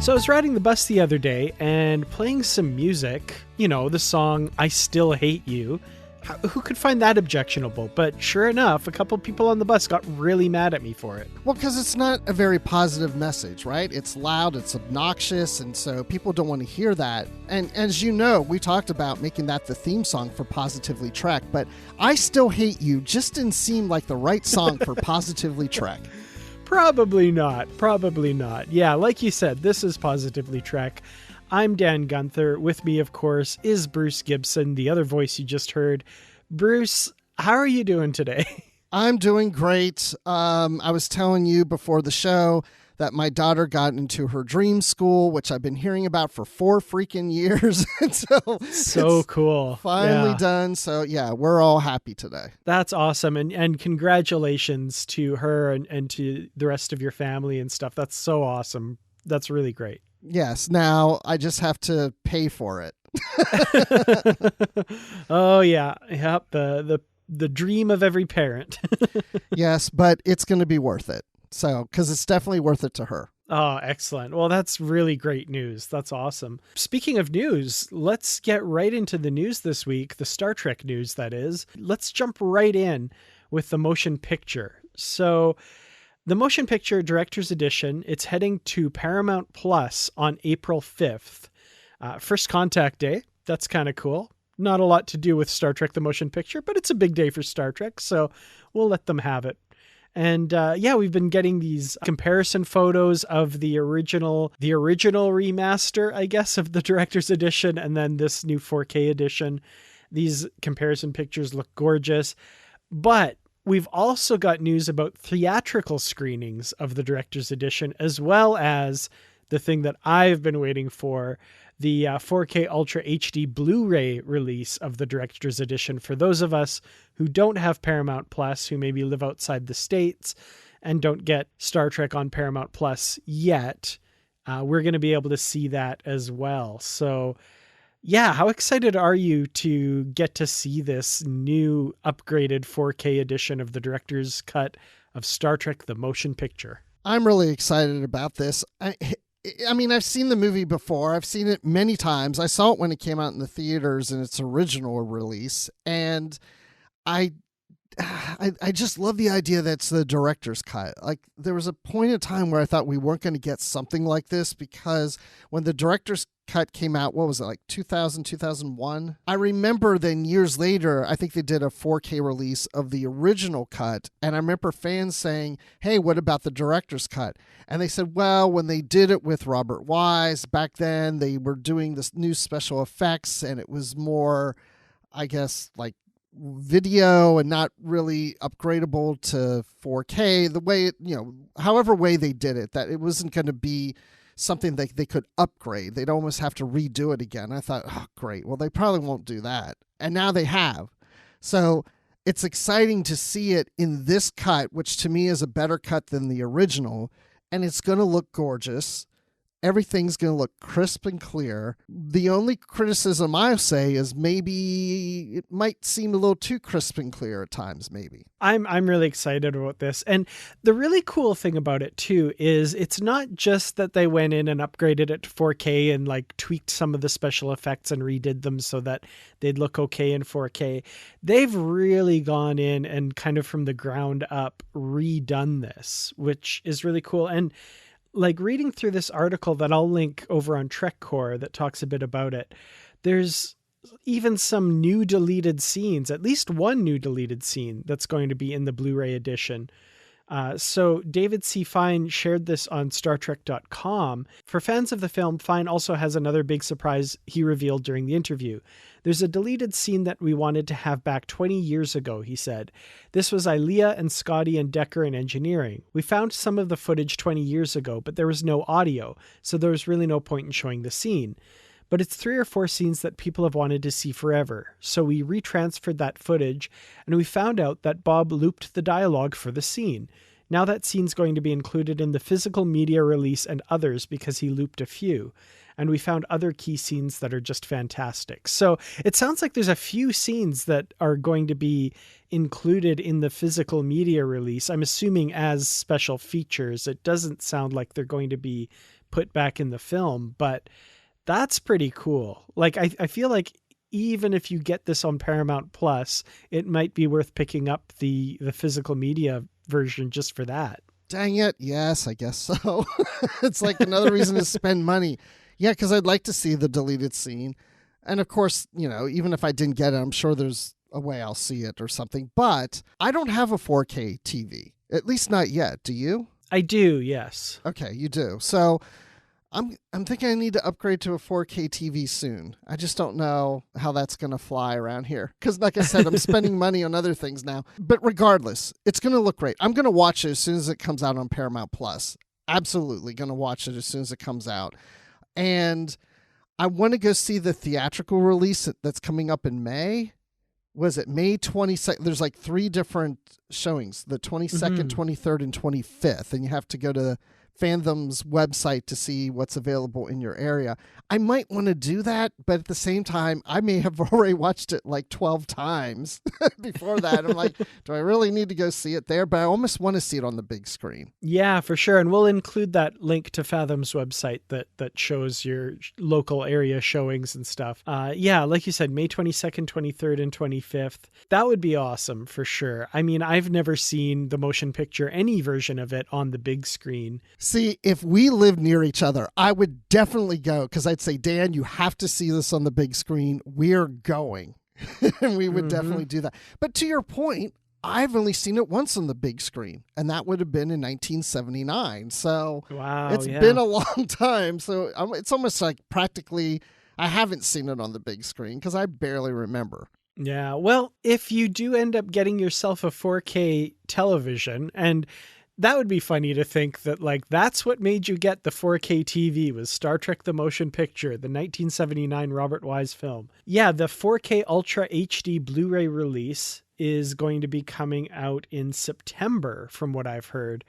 So I was riding the bus the other day and playing some music, you know, the song I Still Hate You. Who could find that objectionable? But sure enough, a couple people on the bus got really mad at me for it. Well, because it's not a very positive message, right? It's loud, it's obnoxious, and so people don't want to hear that. And as you know, we talked about making that the theme song for Positively Trek, but I Still Hate You just didn't seem like the right song for Positively Trek. Probably not. Yeah, like you said, this is Positively Trek. I'm Dan Gunther. With me, of course, is Bruce Gibson, the other voice you just heard. Bruce, how are you doing today? I'm doing great. I was telling you before the show that my daughter got into her dream school, which I've been hearing about for 4 freaking years. So cool. Finally done. So yeah, we're all happy today. That's awesome. And congratulations to her and to the rest of your family and stuff. That's so awesome. That's really great. Yes. Now I just have to pay for it. Oh yeah. Yep. The dream of every parent. Yes, but it's going to be worth it. So, because it's definitely worth it to her. Oh, excellent. Well, that's really great news. That's awesome. Speaking of news, let's get right into the news this week, the Star Trek news, that is. Let's jump right in with the motion picture. So the motion picture director's edition, it's heading to Paramount Plus on April 5th. First Contact Day. That's kind of cool. Not a lot to do with Star Trek, the motion picture, but it's a big day for Star Trek, so we'll let them have it. And we've been getting these comparison photos of the original remaster, I guess, of the director's edition, and then this new 4K edition. These comparison pictures look gorgeous, but we've also got news about theatrical screenings of the director's edition, as well as the thing that I've been waiting for, the 4K Ultra HD Blu-ray release of the director's edition for those of us who don't have Paramount Plus, who maybe live outside the States and don't get Star Trek on Paramount Plus yet. We're going to be able to see that as well. So yeah, how excited are you to get to see this new upgraded 4K edition of the director's cut of Star Trek, the motion picture? I'm really excited about this. I mean, I've seen the movie before. I've seen it many times. I saw it when it came out in the theaters in its original release. And I just love the idea that it's the director's cut. Like, there was a point in time where I thought we weren't going to get something like this, because when the director's cut came out, what was it, like 2000, 2001? I remember then years later, I think they did a 4K release of the original cut. And I remember fans saying, hey, what about the director's cut? And they said, well, when they did it with Robert Wise back then, they were doing this new special effects, and it was more, I guess, like video and not really upgradable to 4K, the way it, however way they did it, that it wasn't going to be something that they could upgrade. They'd almost have to redo it again. I thought, oh, great. Well, they probably won't do that. And now they have. So it's exciting to see it in this cut, which to me is a better cut than the original. And it's going to look gorgeous. Everything's going to look crisp and clear. The only criticism I say is maybe it might seem a little too crisp and clear at times, maybe. I'm really excited about this. And the really cool thing about it, too, is it's not just that they went in and upgraded it to 4K and like tweaked some of the special effects and redid them so that they'd look okay in 4K. They've really gone in and kind of from the ground up redone this, which is really cool. And like reading through this article that I'll link over on TrekCore that talks a bit about it, there's even some new deleted scenes, at least one new deleted scene that's going to be in the Blu-ray edition. So David C. Fine shared this on StarTrek.com. For fans of the film, Fine also has another big surprise he revealed during the interview. There's a deleted scene that we wanted to have back 20 years ago, he said. This was Ilea and Scotty and Decker in engineering. We found some of the footage 20 years ago, but there was no audio, so there was really no point in showing the scene. But it's 3 or 4 scenes that people have wanted to see forever. So we retransferred that footage, and we found out that Bob looped the dialogue for the scene. Now that scene's going to be included in the physical media release and others because he looped a few. And we found other key scenes that are just fantastic. So it sounds like there's a few scenes that are going to be included in the physical media release. I'm assuming as special features. It doesn't sound like they're going to be put back in the film, but that's pretty cool. Like, I feel like even if you get this on Paramount Plus, it might be worth picking up the physical media version just for that. Dang it. Yes, I guess so. It's like another reason to spend money. Yeah, because I'd like to see the deleted scene. And of course, even if I didn't get it, I'm sure there's a way I'll see it or something. But I don't have a 4K TV, at least not yet. Do you? I do, yes. Okay, you do. So I'm thinking I need to upgrade to a 4K TV soon. I just don't know how that's going to fly around here. Because like I said, I'm spending money on other things now. But regardless, it's going to look great. I'm going to watch it as soon as it comes out on Paramount Plus. Absolutely going to watch it as soon as it comes out. And I want to go see the theatrical release that's coming up in May. Was it May 22nd? There's like 3 different showings, the 22nd, 23rd, and 25th. And you have to go to Fandom's website to see what's available in your area. I might want to do that, but at the same time, I may have already watched it like 12 times before that. I'm like, do I really need to go see it there? But I almost want to see it on the big screen. Yeah, for sure. And we'll include that link to Fathom's website that shows your local area showings and stuff. Yeah, like you said, May 22nd, 23rd, and 25th. That would be awesome for sure. I mean, I've never seen the motion picture, any version of it on the big screen. See, if we lived near each other, I would definitely go because I'd say, Dan, you have to see this on the big screen. We're going. And we would definitely do that. But to your point, I've only seen it once on the big screen, and that would have been in 1979. So it's been a long time. So it's almost like practically I haven't seen it on the big screen because I barely remember. Yeah, well, if you do end up getting yourself a 4K television, and that would be funny to think that, like, that's what made you get the 4K TV was Star Trek The Motion Picture, the 1979 Robert Wise film. Yeah, the 4K Ultra HD Blu-ray release is going to be coming out in September, from what I've heard.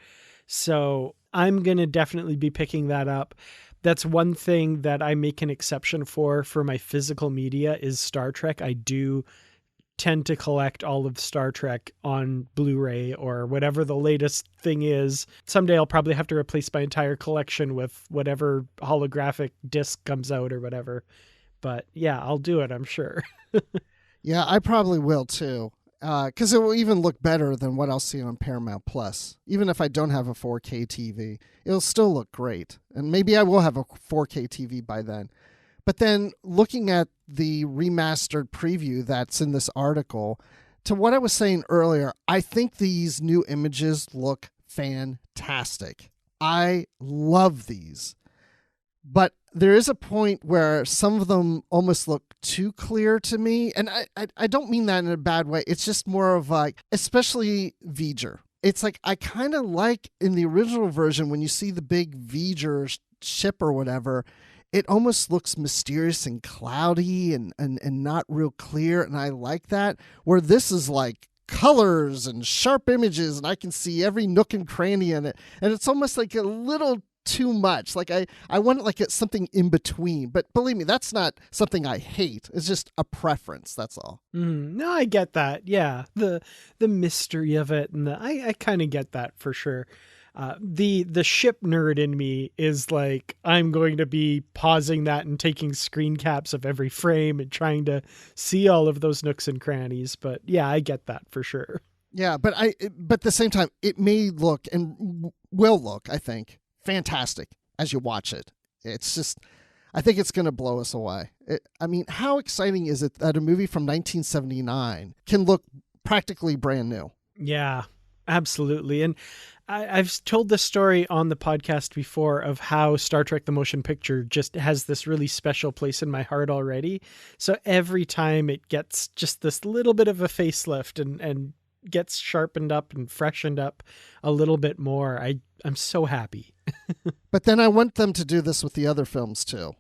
So I'm going to definitely be picking that up. That's one thing that I make an exception for my physical media is Star Trek. I do tend to collect all of Star Trek on Blu-ray or whatever the latest thing is. Someday I'll probably have to replace my entire collection with whatever holographic disc comes out or whatever. But yeah, I'll do it, I'm sure. Yeah, I probably will too. Because it will even look better than what I'll see on Paramount Plus. Even if I don't have a 4K TV, it'll still look great. And maybe I will have a 4K TV by then. But then looking at the remastered preview that's in this article, to what I was saying earlier, I think these new images look fantastic. I love these. But there is a point where some of them almost look too clear to me. And I don't mean that in a bad way. It's just more of like, especially V'ger. It's like I kind of like in the original version when you see the big V'ger ship or whatever, it almost looks mysterious and cloudy and not real clear. And I like that. Where this is like colors and sharp images and I can see every nook and cranny in it. And it's almost like a little too much. Like I want it like it's something in between. But believe me, that's not something I hate. It's just a preference. That's all. No, I get that. Yeah. The mystery of it. And I kind of get that for sure. The ship nerd in me is like, I'm going to be pausing that and taking screen caps of every frame and trying to see all of those nooks and crannies. But yeah, I get that for sure. Yeah, but at the same time, it may look and will look, I think, fantastic as you watch it. It's just, I think it's going to blow us away. I mean, how exciting is it that a movie from 1979 can look practically brand new? Yeah, absolutely. And I've told this story on the podcast before of how Star Trek The Motion Picture just has this really special place in my heart already. So every time it gets just this little bit of a facelift and gets sharpened up and freshened up a little bit more, I'm so happy. But then I want them to do this with the other films too.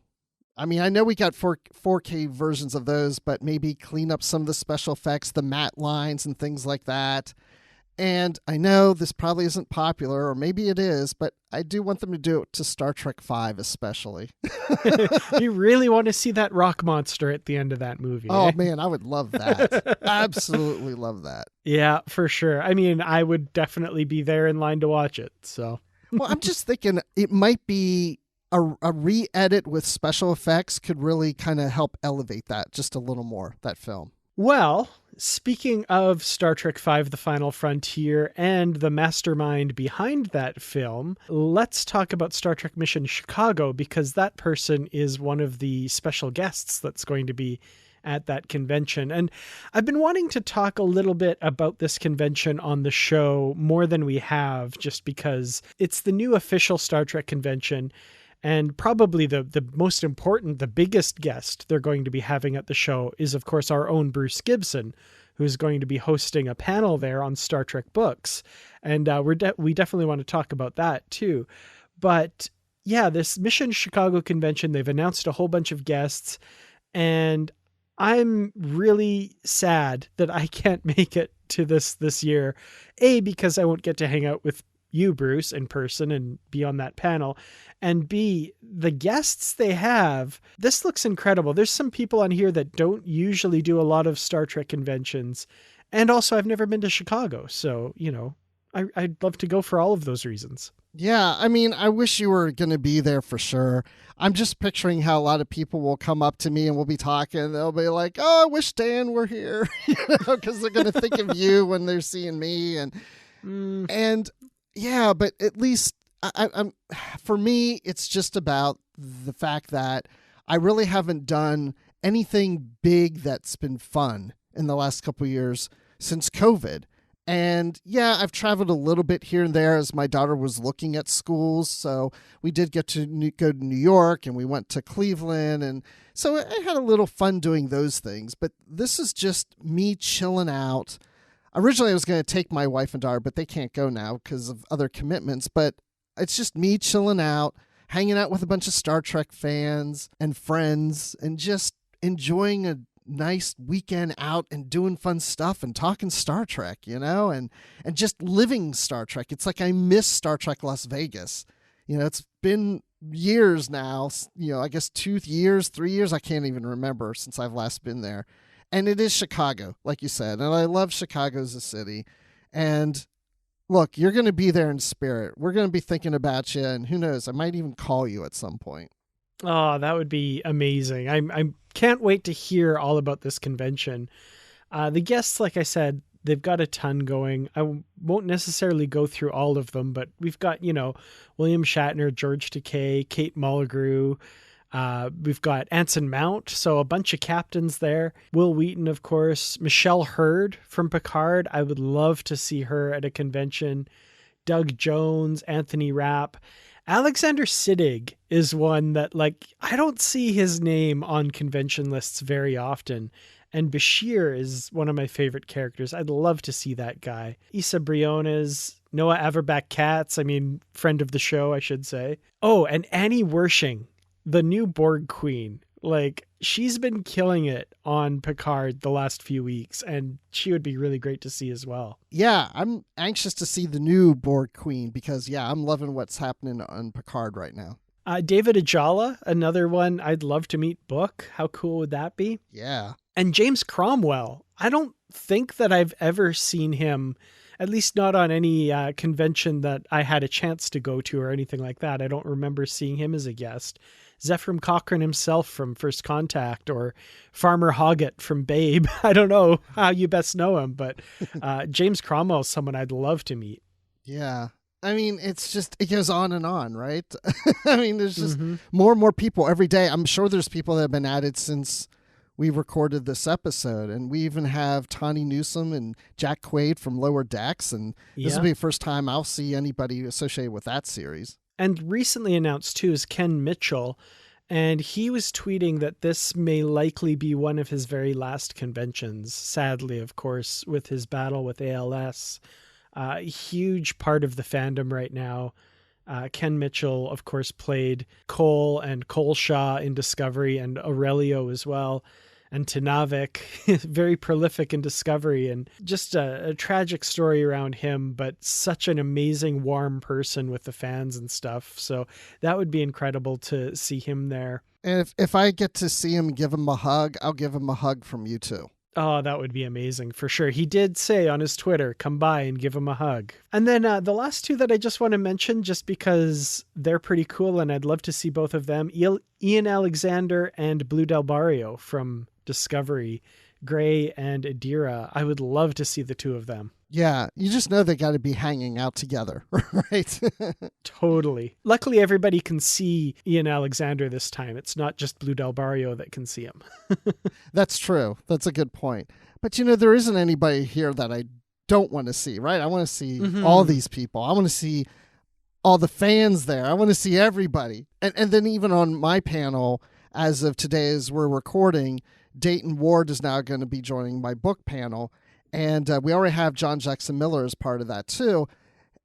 I mean, I know we got 4K versions of those, but maybe clean up some of the special effects, the matte lines and things like that. And I know this probably isn't popular, or maybe it is, but I do want them to do it to Star Trek V especially. You really want to see that rock monster at the end of that movie. Oh, man, I would love that. Absolutely love that. Yeah, for sure. I mean, I would definitely be there in line to watch it. So, well, I'm just thinking it might be a re-edit with special effects could really kind of help elevate that just a little more, that film. Well, speaking of Star Trek V, The Final Frontier, and the mastermind behind that film, let's talk about Star Trek Mission Chicago, because that person is one of the special guests that's going to be at that convention. And I've been wanting to talk a little bit about this convention on the show more than we have, just because it's the new official Star Trek convention. And probably the most important, the biggest guest they're going to be having at the show is, of course, our own Bruce Gibson, who's going to be hosting a panel there on Star Trek books. And we definitely want to talk about that, too. But yeah, this Mission Chicago convention, they've announced a whole bunch of guests. And I'm really sad that I can't make it to this year. A, because I won't get to hang out with you, Bruce, in person and be on that panel. And B, the guests they have, this looks incredible. There's some people on here that don't usually do a lot of Star Trek conventions. And also, I've never been to Chicago. So, I'd love to go for all of those reasons. Yeah, I mean, I wish you were going to be there for sure. I'm just picturing how a lot of people will come up to me and we'll be talking. They'll be like, "Oh, I wish Dan were here," because they're going to think of you when they're seeing me. And yeah, but at least I'm for me, it's just about the fact that I really haven't done anything big that's been fun in the last couple of years since COVID. And yeah, I've traveled a little bit here and there as my daughter was looking at schools. So we did get to go to New York and we went to Cleveland. And so I had a little fun doing those things. But this is just me chilling out. Originally, I was going to take my wife and daughter, but they can't go now because of other commitments. But it's just me chilling out, hanging out with a bunch of Star Trek fans and friends, and just enjoying a nice weekend out and doing fun stuff and talking Star Trek, and just living Star Trek. It's like I miss Star Trek Las Vegas. It's been years now, I guess 2 years, 3 years. I can't even remember since I've last been there. And it is Chicago, like you said. And I love Chicago as a city. And look, you're going to be there in spirit. We're going to be thinking about you. And who knows, I might even call you at some point. Oh, that would be amazing. I can't wait to hear all about this convention. The guests, like I said, they've got a ton going. I won't necessarily go through all of them, but we've got, William Shatner, George Takei, Kate Mulgrew. We've got Anson Mount, so a bunch of captains there. Will Wheaton, of course. Michelle Hurd from Picard. I would love to see her at a convention. Doug Jones, Anthony Rapp. Alexander Siddig is one that, I don't see his name on convention lists very often. And Bashir is one of my favorite characters. I'd love to see that guy. Issa Briones, Noah Averbach-Katz, friend of the show, I should say. Oh, and Annie Wershing, the new Borg Queen. She's been killing it on Picard the last few weeks, and she would be really great to see as well. Yeah, I'm anxious to see the new Borg Queen because, I'm loving what's happening on Picard right now. David Ajala, another one I'd love to meet book. How cool would that be? Yeah. And James Cromwell. I don't think that I've ever seen him, at least not on any convention that I had a chance to go to or anything like that. I don't remember seeing him as a guest. Zephram Cochrane himself from First Contact, or Farmer Hoggett from Babe. I don't know how you best know him, but James Cromwell is someone I'd love to meet. Yeah. It's just, it goes on and on, right? There's just more and more people every day. I'm sure there's people that have been added since we recorded this episode. And we even have Tawny Newsome and Jack Quaid from Lower Decks. And this will be the first time I'll see anybody associated with that series. And recently announced, too, is Ken Mitchell. And he was tweeting that this may likely be one of his very last conventions. Sadly, of course, with his battle with ALS. Huge part of the fandom right now. Ken Mitchell, of course, played Cole and Coleshaw in Discovery, and Aurelio as well. And Tenavik, very prolific in Discovery, and just a tragic story around him, but such an amazing, warm person with the fans and stuff. So that would be incredible to see him there. And if I get to see him, give him a hug, I'll give him a hug from you too. Oh, that would be amazing for sure. He did say on his Twitter, come by and give him a hug. And then the last two that I just want to mention, just because they're pretty cool and I'd love to see both of them, Ian Alexander and Blue Del Barrio from Discovery, Gray and Adira. I would love to see the two of them. Yeah, you just know they got to be hanging out together, right? Totally. Luckily, everybody can see Ian Alexander this time. It's not just Blue Del Barrio that can see him. That's true. That's a good point. But, there isn't anybody here that I don't want to see, right? I want to see all these people. I want to see all the fans there. I want to see everybody. And then even on my panel, as of today, as we're recording, Dayton Ward is now going to be joining my book panel. And we already have John Jackson Miller as part of that too.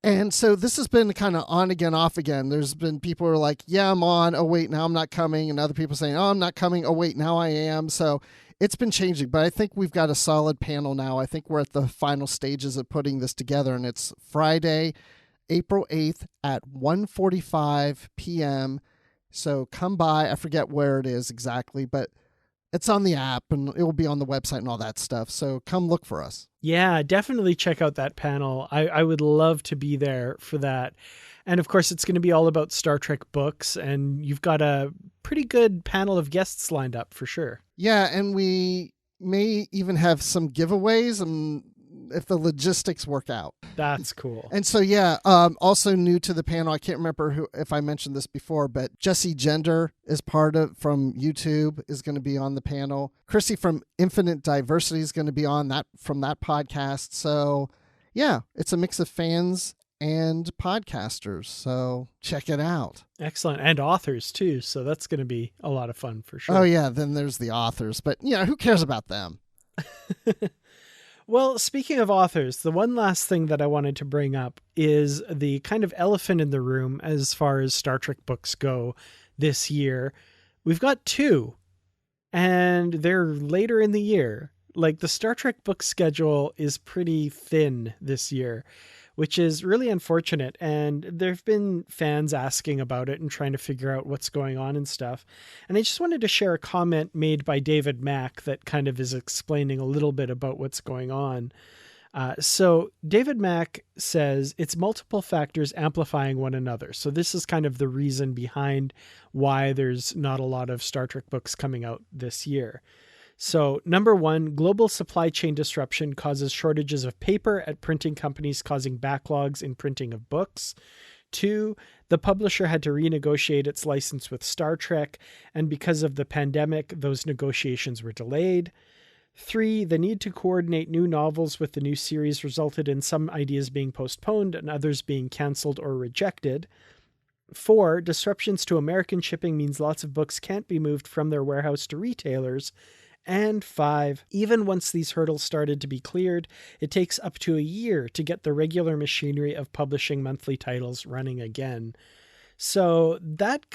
And so this has been kind of on again, off again. There's been people who are like, yeah, I'm on. Oh, wait, now I'm not coming. And other people saying, oh, I'm not coming. Oh, wait, now I am. So it's been changing. But I think we've got a solid panel now. I think we're at the final stages of putting this together. And it's Friday, April 8th at 1:45 p.m. So come by. I forget where it is exactly, but it's on the app and it will be on the website and all that stuff. So come look for us. Yeah, definitely check out that panel. I would love to be there for that. And of course, it's going to be all about Star Trek books. And you've got a pretty good panel of guests lined up for sure. Yeah, and we may even have some giveaways if the logistics work out. That's cool. And so, also new to the panel, I can't remember if I mentioned this before, but Jesse Gender is from YouTube, is going to be on the panel. Chrissy from Infinite Diversity is going to be on from that podcast. So, yeah, it's a mix of fans and podcasters. So check it out. Excellent. And authors too. So that's going to be a lot of fun for sure. Oh, yeah. Then there's the authors. But, who cares about them? Well, speaking of authors, the one last thing that I wanted to bring up is the kind of elephant in the room as far as Star Trek books go this year. We've got two, and they're later in the year. Like, the Star Trek book schedule is pretty thin this year, which is really unfortunate. And there've been fans asking about it and trying to figure out what's going on and stuff. And I just wanted to share a comment made by David Mack that kind of is explaining a little bit about what's going on. So David Mack says it's multiple factors amplifying one another. So this is kind of the reason behind why there's not a lot of Star Trek books coming out this year. So, number one, global supply chain disruption causes shortages of paper at printing companies, causing backlogs in printing of books. 2, the publisher had to renegotiate its license with Star Trek, and because of the pandemic, those negotiations were delayed. 3, the need to coordinate new novels with the new series resulted in some ideas being postponed and others being canceled or rejected. 4, disruptions to American shipping means lots of books can't be moved from their warehouse to retailers. And 5, even once these hurdles started to be cleared, it takes up to a year to get the regular machinery of publishing monthly titles running again. So that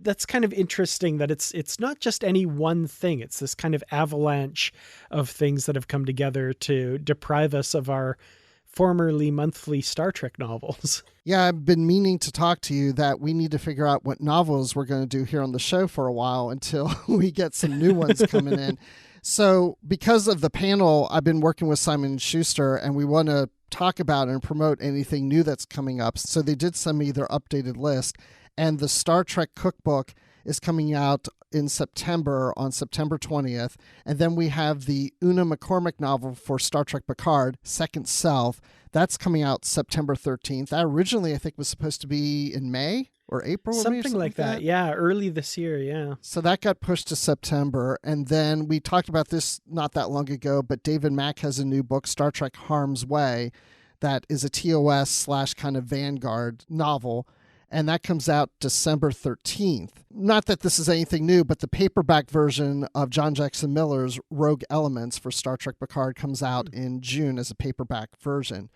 that's kind of interesting that it's not just any one thing. It's this kind of avalanche of things that have come together to deprive us of our formerly monthly Star Trek novels. Yeah, I've been meaning to talk to you that we need to figure out what novels we're going to do here on the show for a while until we get some new ones coming in. So because of the panel, I've been working with Simon & Schuster, and we want to talk about and promote anything new that's coming up. So they did send me their updated list, and the Star Trek cookbook is coming out in September, on September 20th. And then we have the Una McCormack novel for Star Trek Picard, Second Self. That's coming out September 13th. That originally, I think, was supposed to be in May or April. Something like that. Yeah, early this year, yeah. So that got pushed to September. And then we talked about this not that long ago, but David Mack has a new book, Star Trek Harm's Way, that is a TOS / kind of Vanguard novel. And that comes out December 13th. Not that this is anything new, but the paperback version of John Jackson Miller's Rogue Elements for Star Trek Picard comes out in June as a paperback version.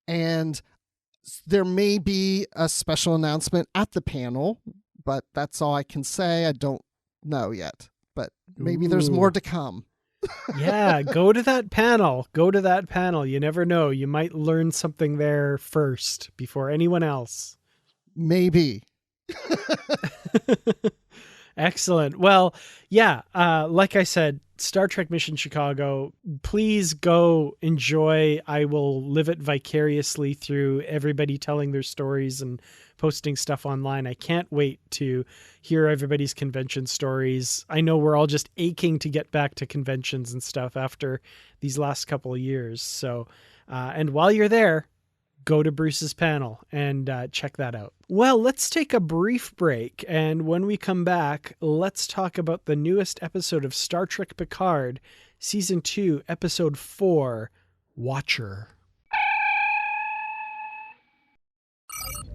And there may be a special announcement at the panel, but that's all I can say. I don't know yet, but maybe there's more to come. Yeah, go to that panel. Go to that panel. You never know. You might learn something there first before anyone else. Maybe. Excellent. Well, yeah, like I said, Star Trek Mission Chicago, please go enjoy. I will live it vicariously through everybody telling their stories and posting stuff online. I can't wait to hear everybody's convention stories. I know we're all just aching to get back to conventions and stuff after these last couple of years. So, and while you're there, go to Bruce's panel and check that out. Well, let's take a brief break. And when we come back, let's talk about the newest episode of Star Trek Picard, Season 2, Episode 4, Watcher.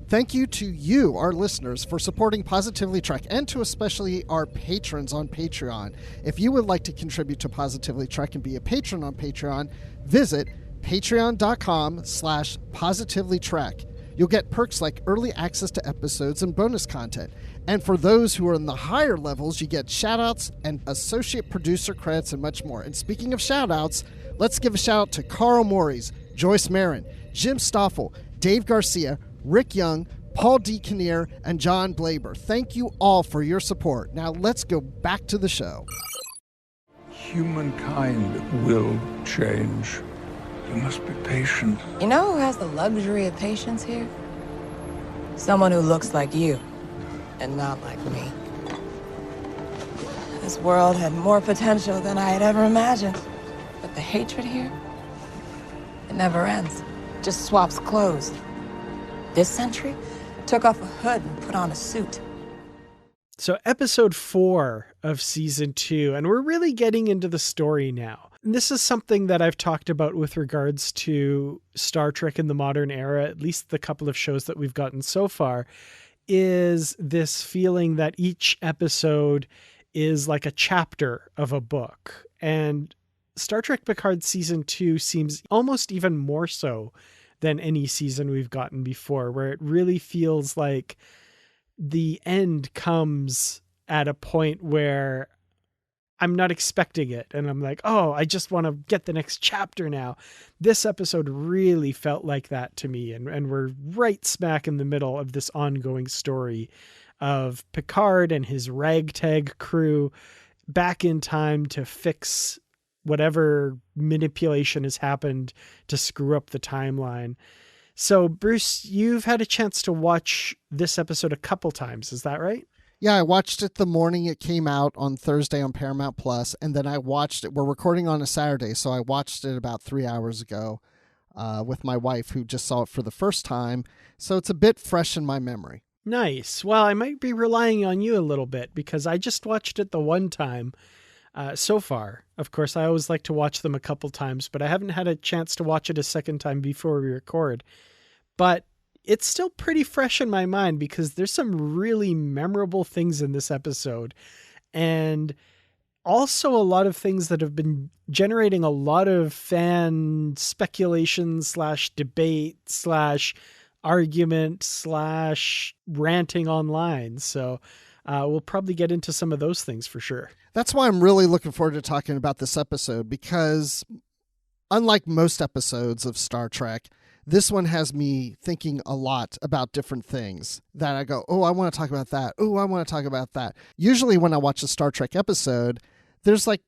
Thank you to you, our listeners, for supporting Positively Trek, and to especially our patrons on Patreon. If you would like to contribute to Positively Trek and be a patron on Patreon, visit patreon.com/positivelytrek. You'll get perks like early access to episodes and bonus content. And for those who are in the higher levels, you get shoutouts and associate producer credits and much more. And speaking of shoutouts, let's give a shout out to Carl Morris, Joyce Marin, Jim Stoffel, Dave Garcia, Rick Young, Paul D. Kinnear, and John Blaber. Thank you all for your support. Now let's go back to the show. Humankind will change. You must be patient. You know who has the luxury of patience here? Someone who looks like you, and not like me. This world had more potential than I had ever imagined. But the hatred here, it never ends. Just swaps clothes. This century took off a hood and put on a suit. So episode 4 of season 2, and we're really getting into the story now. And this is something that I've talked about with regards to Star Trek in the modern era, at least the couple of shows that we've gotten so far, is this feeling that each episode is like a chapter of a book. And Star Trek Picard season 2 seems almost even more so than any season we've gotten before, where it really feels like the end comes at a point where I'm not expecting it. And I'm like, oh, I just want to get the next chapter now. This episode really felt like that to me. And we're right smack in the middle of this ongoing story of Picard and his ragtag crew back in time to fix whatever manipulation has happened to screw up the timeline. So, Bruce, you've had a chance to watch this episode a couple times. Is that right? Yeah, I watched it the morning it came out on Thursday on Paramount Plus, and then I watched it. We're recording on a Saturday, so I watched it about 3 hours ago with my wife, who just saw it for the first time. So it's a bit fresh in my memory. Nice. Well, I might be relying on you a little bit because I just watched it the one time so far. Of course, I always like to watch them a couple times, but I haven't had a chance to watch it a second time before we record. But it's still pretty fresh in my mind because there's some really memorable things in this episode. And also a lot of things that have been generating a lot of fan speculation / debate / argument / ranting online. So we'll probably get into some of those things for sure. That's why I'm really looking forward to talking about this episode, because unlike most episodes of Star Trek, this one has me thinking a lot about different things that I go, oh, I want to talk about that. Oh, I want to talk about that. Usually when I watch a Star Trek episode, there's like,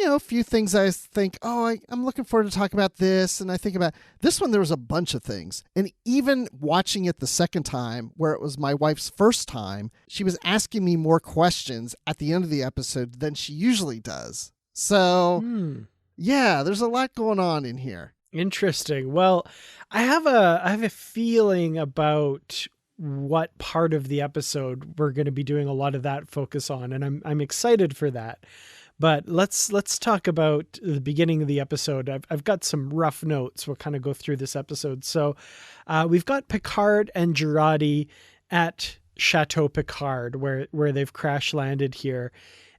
a few things I think, oh, I'm looking forward to talk about this. And I think about this one, there was a bunch of things. And even watching it the second time, where it was my wife's first time, she was asking me more questions at the end of the episode than she usually does. So, yeah, there's a lot going on in here. Interesting. Well, I have a feeling about what part of the episode we're going to be doing a lot of that focus on, and I'm excited for that. But let's talk about the beginning of the episode. I've got some rough notes. We'll kind of go through this episode. So we've got Picard and Jurati at Chateau Picard, where they've crash landed here.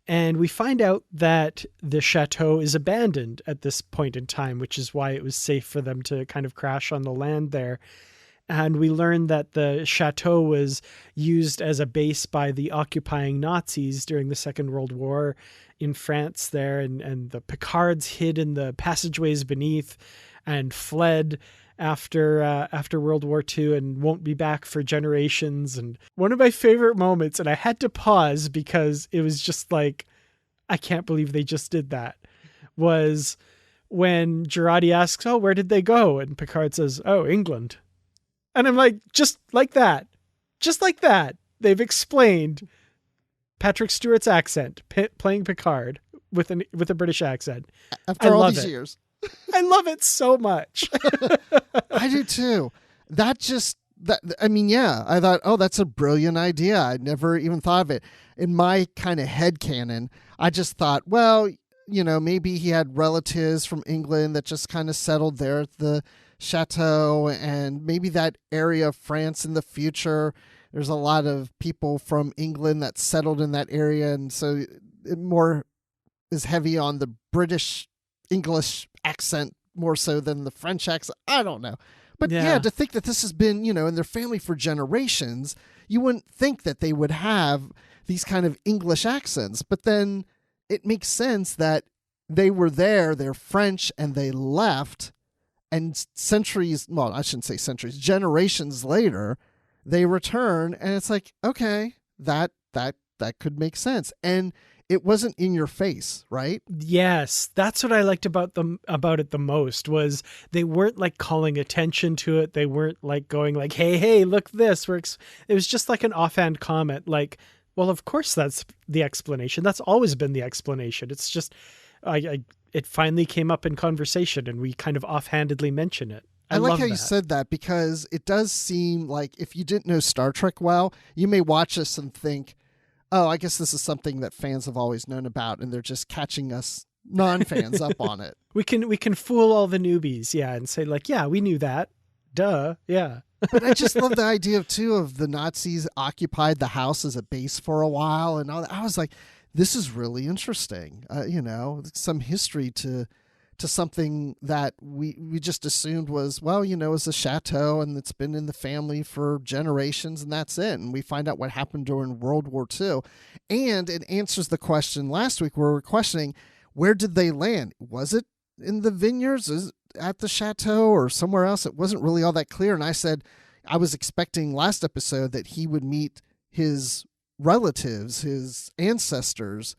And we find out that the chateau is abandoned at this point in time, which is why it was safe for them to kind of crash on the land there. And we learn that the chateau was used as a base by the occupying Nazis during the Second World War in France there. And the Picards hid in the passageways beneath and fled after World War II and won't be back for generations. And one of my favorite moments, and I had to pause because it was just like, I can't believe they just did that. was when Girardi asks, "Oh, where did they go?" And Picard says, "Oh, England." And I'm like, just like that. Just like that. They've explained Patrick Stewart's accent, playing Picard with a British accent. After all these years. I love it so much. I do too. I thought, oh, that's a brilliant idea. I never even thought of it. In my kind of headcanon, I just thought, well, maybe he had relatives from England that just kind of settled there at the chateau, and maybe that area of France in the future, there's a lot of people from England that settled in that area, and so it more is heavy on the British English accent more so than the French accent. I don't know. But yeah, to think that this has been, in their family for generations, you wouldn't think that they would have these kind of English accents. But then it makes sense that they were there, they're French, and they left. And generations later, they return. And it's like, okay, that could make sense. And it wasn't in your face, right? Yes, that's what I liked about it the most, was they weren't like calling attention to it. They weren't like going like, hey, look this. It was just like an offhand comment, like, well, of course that's the explanation. That's always been the explanation. It's just, it finally came up in conversation and we kind of offhandedly mention it. I like how you said that, because it does seem like if you didn't know Star Trek well, you may watch this and think, oh, I guess this is something that fans have always known about, and they're just catching us non-fans up on it. We can fool all the newbies, and say like, yeah, we knew that. Duh, yeah. But I just love the idea of the Nazis occupied the house as a base for a while, and all that. I was like, this is really interesting. Some history to something that we just assumed was, well, it's a chateau and it's been in the family for generations and that's it. And we find out what happened during World War II. And it answers the question last week where we were questioning, where did they land? Was it in the vineyards? Is it at the chateau or somewhere else? It wasn't really all that clear. And I said, I was expecting last episode that he would meet his relatives, his ancestors.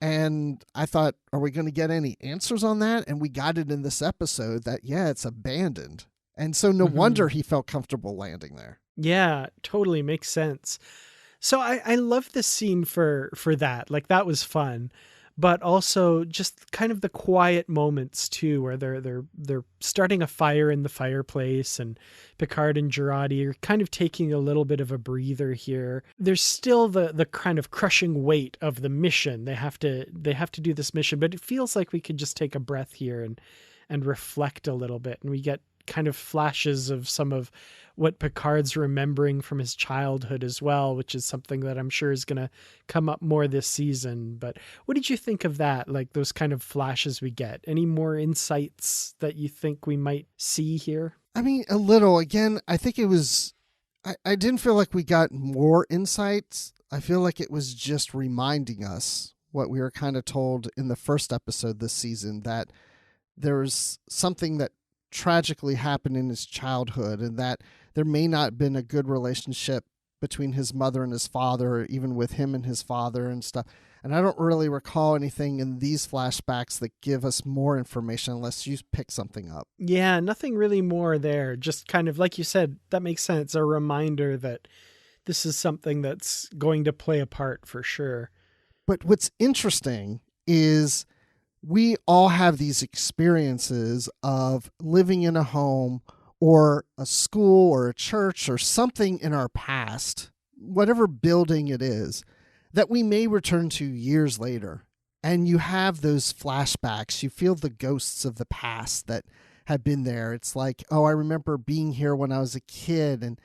And I thought, are we going to get any answers on that? And we got it in this episode that, it's abandoned. And so no wonder he felt comfortable landing there. Yeah, totally makes sense. So I love this scene for that. Like, that was fun. But also just kind of the quiet moments too, where they're starting a fire in the fireplace, and Picard and Girardi are kind of taking a little bit of a breather here. There's still the kind of crushing weight of the mission. They have to do this mission, but it feels like we could just take a breath here and reflect a little bit, and we get kind of flashes of some of what Picard's remembering from his childhood as well, which is something that I'm sure is going to come up more this season. But what did you think of that? Like, those kind of flashes we get? Any more insights that you think we might see here? I mean, a little. Again, I think it was, I didn't feel like we got more insights. I feel like it was just reminding us what we were kind of told in the first episode this season, that there was something that tragically happened in his childhood, and that there may not have been a good relationship between his mother and his father, or even with him and his father and stuff. And I don't really recall anything in these flashbacks that give us more information unless you pick something up. Yeah, nothing really more there. Just kind of, like you said, that makes sense. A reminder that this is something that's going to play a part for sure. But what's interesting is we all have these experiences of living in a home or a school or a church or something in our past, whatever building it is, that we may return to years later. And you have those flashbacks. You feel the ghosts of the past that have been there. It's like, oh, I remember being here when I was a kid, and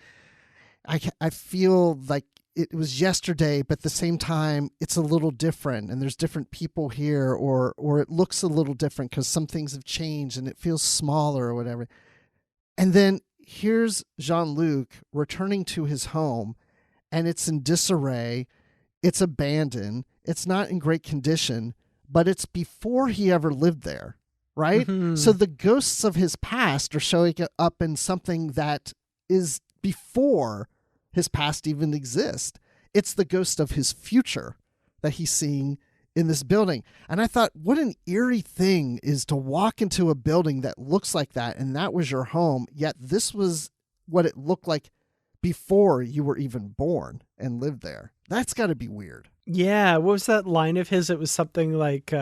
I feel like it was yesterday, but at the same time, it's a little different, and there's different people here, or it looks a little different because some things have changed and it feels smaller or whatever. And then here's Jean-Luc returning to his home, and it's in disarray. It's abandoned. It's not in great condition, but it's before he ever lived there, right? Mm-hmm. So the ghosts of his past are showing up in something that is before his past even exists. It's the ghost of his future that he's seeing in this building. And I thought, what an eerie thing is to walk into a building that looks like that, and that was your home, yet this was what it looked like before you were even born and lived there. That's got to be weird. Yeah, what was that line of his? It was something like,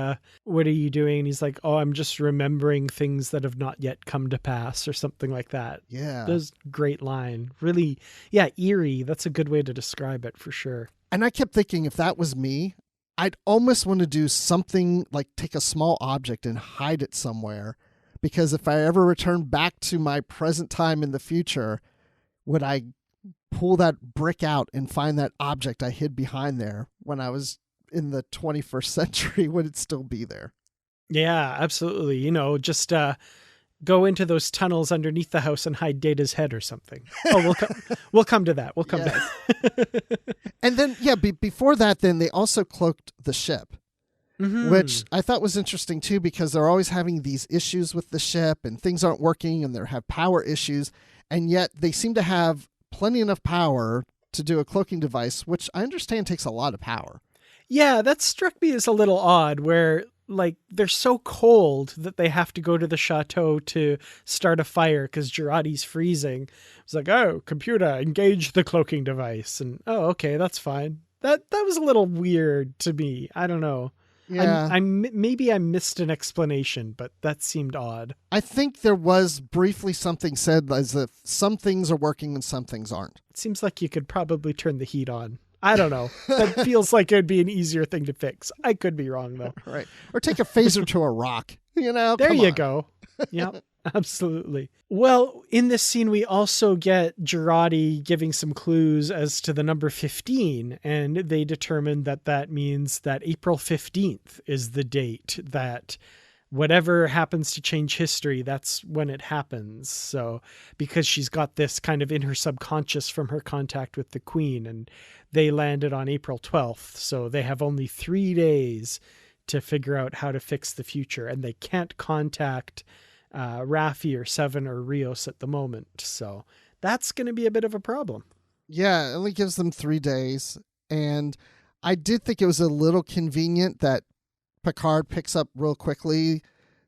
what are you doing? And he's like, oh, I'm just remembering things that have not yet come to pass, or something like that. Yeah. That was a great line. Really, yeah, eerie. That's a good way to describe it for sure. And I kept thinking, if that was me, I'd almost want to do something like take a small object and hide it somewhere. Because if I ever return back to my present time in the future, would I pull that brick out and find that object I hid behind there when I was in the 21st century? Would it still be there? Yeah, absolutely. You know, just go into those tunnels underneath the house and hide Data's head or something. Oh, we'll come to that. We'll come to that. And then, yeah, before that, then they also cloaked the ship, which I thought was interesting too, because they're always having these issues with the ship and things aren't working and they have power issues. And yet they seem to have plenty enough power to do a cloaking device, which I understand takes a lot of power. Yeah, that struck me as a little odd, where like they're so cold that they have to go to the chateau to start a fire because Girardi's freezing. It's like, oh, computer, engage the cloaking device. And oh, okay, that's fine. That was a little weird to me. I don't know. Yeah. Maybe I missed an explanation, but that seemed odd. I think there was briefly something said as if some things are working and some things aren't. It seems like you could probably turn the heat on. I don't know. That feels like it would be an easier thing to fix. I could be wrong, though. Right. Or take a phaser to a rock. You know, there you go. Yep, absolutely. Well, in this scene, we also get Girardi giving some clues as to the number 15, and they determine that that means that April 15th is the date that whatever happens to change history, that's when it happens. So because she's got this kind of in her subconscious from her contact with the Queen, and they landed on April 12th. So they have only 3 days to figure out how to fix the future, and they can't contact Raffi or Seven or Rios at the moment. So that's going to be a bit of a problem. Yeah, it only gives them 3 days. And I did think it was a little convenient that Picard picks up real quickly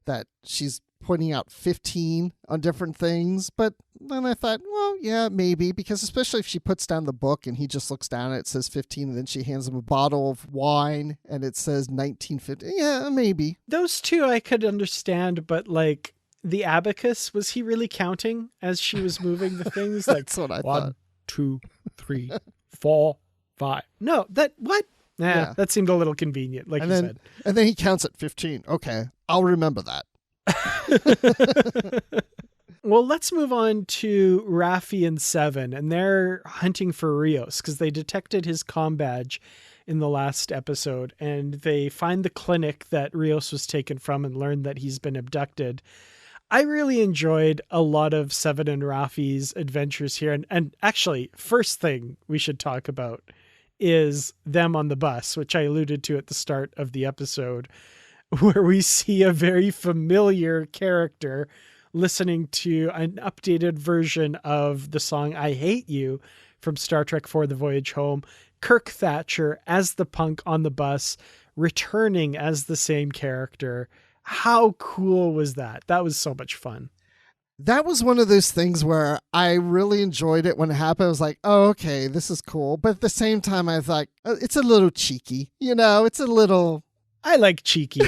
that she's pointing out 15 on different things. But then I thought, well, yeah, maybe, because especially if she puts down the book and he just looks down and it says 15, and then she hands him a bottle of wine and it says 1950. Yeah, maybe. Those two I could understand, but like the abacus, was he really counting as she was moving the things? That's like what I 1, thought. 2, 3, 4, 5. No, that what? Yeah, that seemed a little convenient, like you said. And then he counts at 15. Okay, I'll remember that. Well, let's move on to Raffi and Seven, and they're hunting for Rios because they detected his comm badge in the last episode, and they find the clinic that Rios was taken from and learn that he's been abducted. I really enjoyed a lot of Seven and Raffi's adventures here. And actually, first thing we should talk about is them on the bus, which I alluded to at the start of the episode, where we see a very familiar character listening to an updated version of the song I Hate You from Star Trek IV: The Voyage Home. Kirk Thatcher as the punk on the bus, returning as the same character. How cool was that? That was so much fun. That was one of those things where I really enjoyed it when it happened. I was like, oh, okay, this is cool. But at the same time, I was like, it's a little cheeky. You know, it's a little... I like cheeky.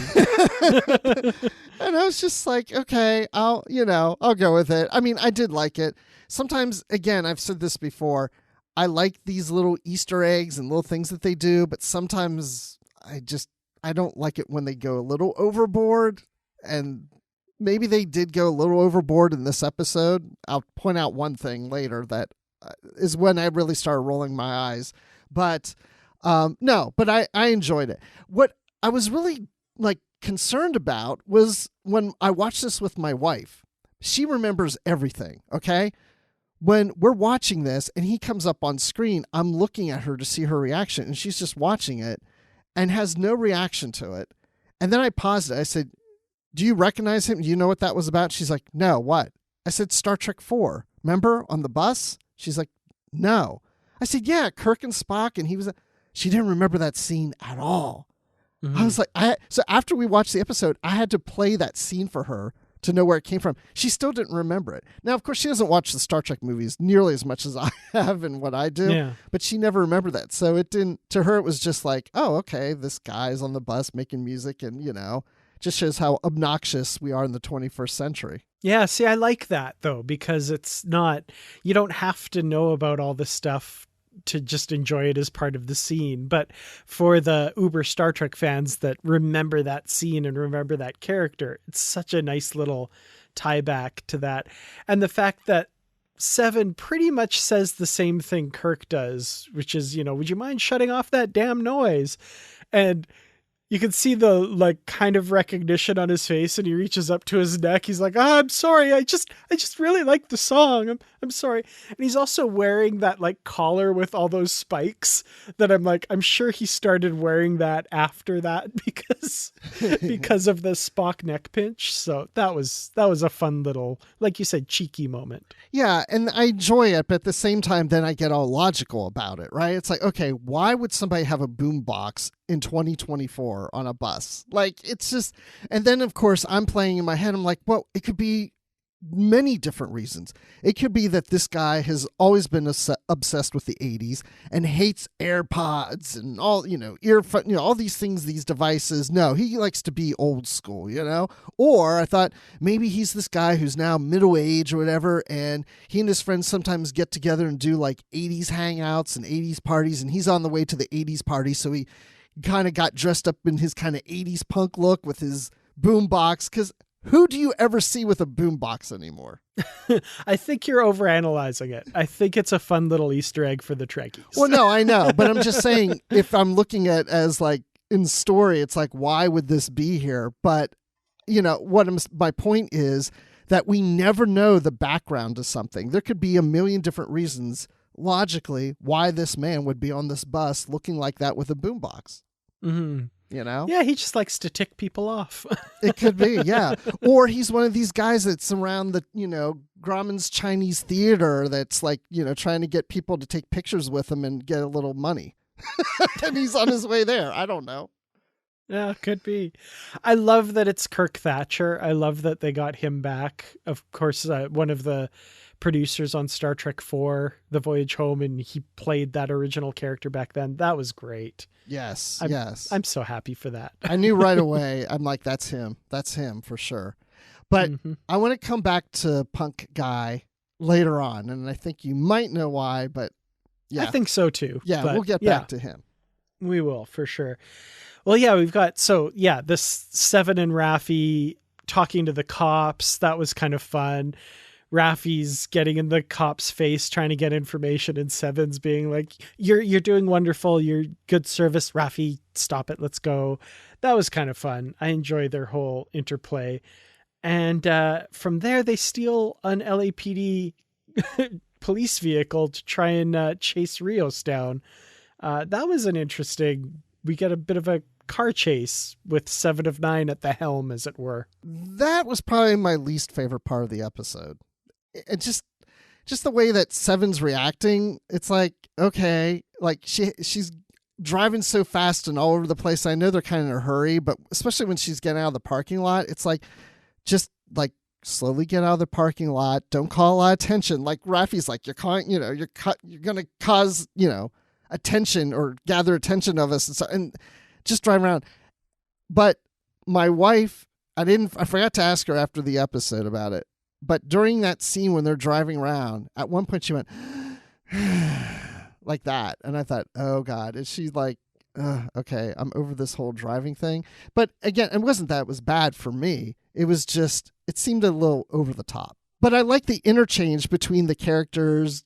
And I was just like, okay, I'll go with it. I mean, I did like it. Sometimes, again, I've said this before, I like these little Easter eggs and little things that they do, but sometimes I don't like it when they go a little overboard, and maybe they did go a little overboard in this episode. I'll point out one thing later that is when I really started rolling my eyes. But no, but I enjoyed it. What I was really concerned about was when I watched this with my wife. She remembers everything, okay? When we're watching this and he comes up on screen, I'm looking at her to see her reaction, and she's just watching it and has no reaction to it. And then I paused it. I said, do you recognize him? Do you know what that was about? She's like, no, what? I said, Star Trek IV. Remember on the bus? She's like, no. I said, yeah, Kirk and Spock. And he was, she didn't remember that scene at all. I was like, so after we watched the episode, I had to play that scene for her to know where it came from. She still didn't remember it. Now, of course, she doesn't watch the Star Trek movies nearly as much as I have and what I do, but she never remembered that. So it didn't, to her, it was just like, oh, okay, this guy's on the bus making music and, just shows how obnoxious we are in the 21st century. Yeah, see, I like that, though, because it's not, you don't have to know about all this stuff to just enjoy it as part of the scene. But for the uber Star Trek fans that remember that scene and remember that character, it's such a nice little tie back to that. And the fact that Seven pretty much says the same thing Kirk does, which is, would you mind shutting off that damn noise? And you can see the kind of recognition on his face, and he reaches up to his neck. He's like, I'm sorry. I just really like the song. I'm sorry. And he's also wearing that collar with all those spikes that I'm sure he started wearing that after that because of the Spock neck pinch. So that was a fun little, like you said, cheeky moment. Yeah. And I enjoy it. But at the same time, then I get all logical about it, right? It's like, okay, why would somebody have a boombox in 2024 on a bus? It's just, and then of course I'm playing in my head, I'm like, well, it could be many different reasons. It could be that this guy has always been obsessed with the 80s and hates AirPods and all, earphone, all these things, these devices. No, he likes to be old school, Or I thought maybe he's this guy who's now middle age or whatever, and he and his friends sometimes get together and do 80s hangouts and 80s parties, and he's on the way to the 80s party, so he kind of got dressed up in his kind of 80s punk look with his boombox, because who do you ever see with a boombox anymore? I think you're overanalyzing it. I think it's a fun little Easter egg for the Trekkies. Well, no, I know, but I'm just saying, if I'm looking at it as in story, it's why would this be here? But my point is that we never know the background to something. There could be a million different reasons, logically, why this man would be on this bus looking like that with a boombox. Mm-hmm. Yeah, he just likes to tick people off. It could be, yeah. Or he's one of these guys that's around the, Grauman's Chinese theater that's trying to get people to take pictures with him and get a little money. And he's on his way there. I don't know. Yeah, could be. I love that it's Kirk Thatcher. I love that they got him back. Of course, one of the producers on Star Trek IV, The Voyage Home, and he played that original character back then. That was great. Yes, yes. I'm so happy for that. I knew right away. I'm like, that's him. That's him for sure. But I want to come back to Punk Guy later on, and I think you might know why, but yeah. I think so too. Yeah, we'll get back to him. We will, for sure. Well, yeah, we've got, this Seven and Raffi talking to the cops. That was kind of fun. Raffi's getting in the cop's face, trying to get information, and Seven's being like, you're doing wonderful. You're good service. Raffi, stop it. Let's go. That was kind of fun. I enjoyed their whole interplay. And from there, they steal an LAPD police vehicle to try and chase Rios down. That was an interesting, we get a bit of a car chase with 7 of 9 at the helm, as it were. That was probably my least favorite part of the episode. It just the way that Seven's reacting, it's like, okay, she's driving so fast and all over the place. I know they're kind of in a hurry, but especially when she's getting out of the parking lot, it's just slowly get out of the parking lot. Don't call a lot of attention. Like Raffi's like, you're calling, you're going to cause, attention or gather attention of us. And just drive around. But my wife, I forgot to ask her after the episode about it. But during that scene when they're driving around, at one point she went like that. And I thought, oh God, is she like, okay, I'm over this whole driving thing. But again, it wasn't that it was bad for me. It was just, it seemed a little over the top. But I like the interchange between the characters,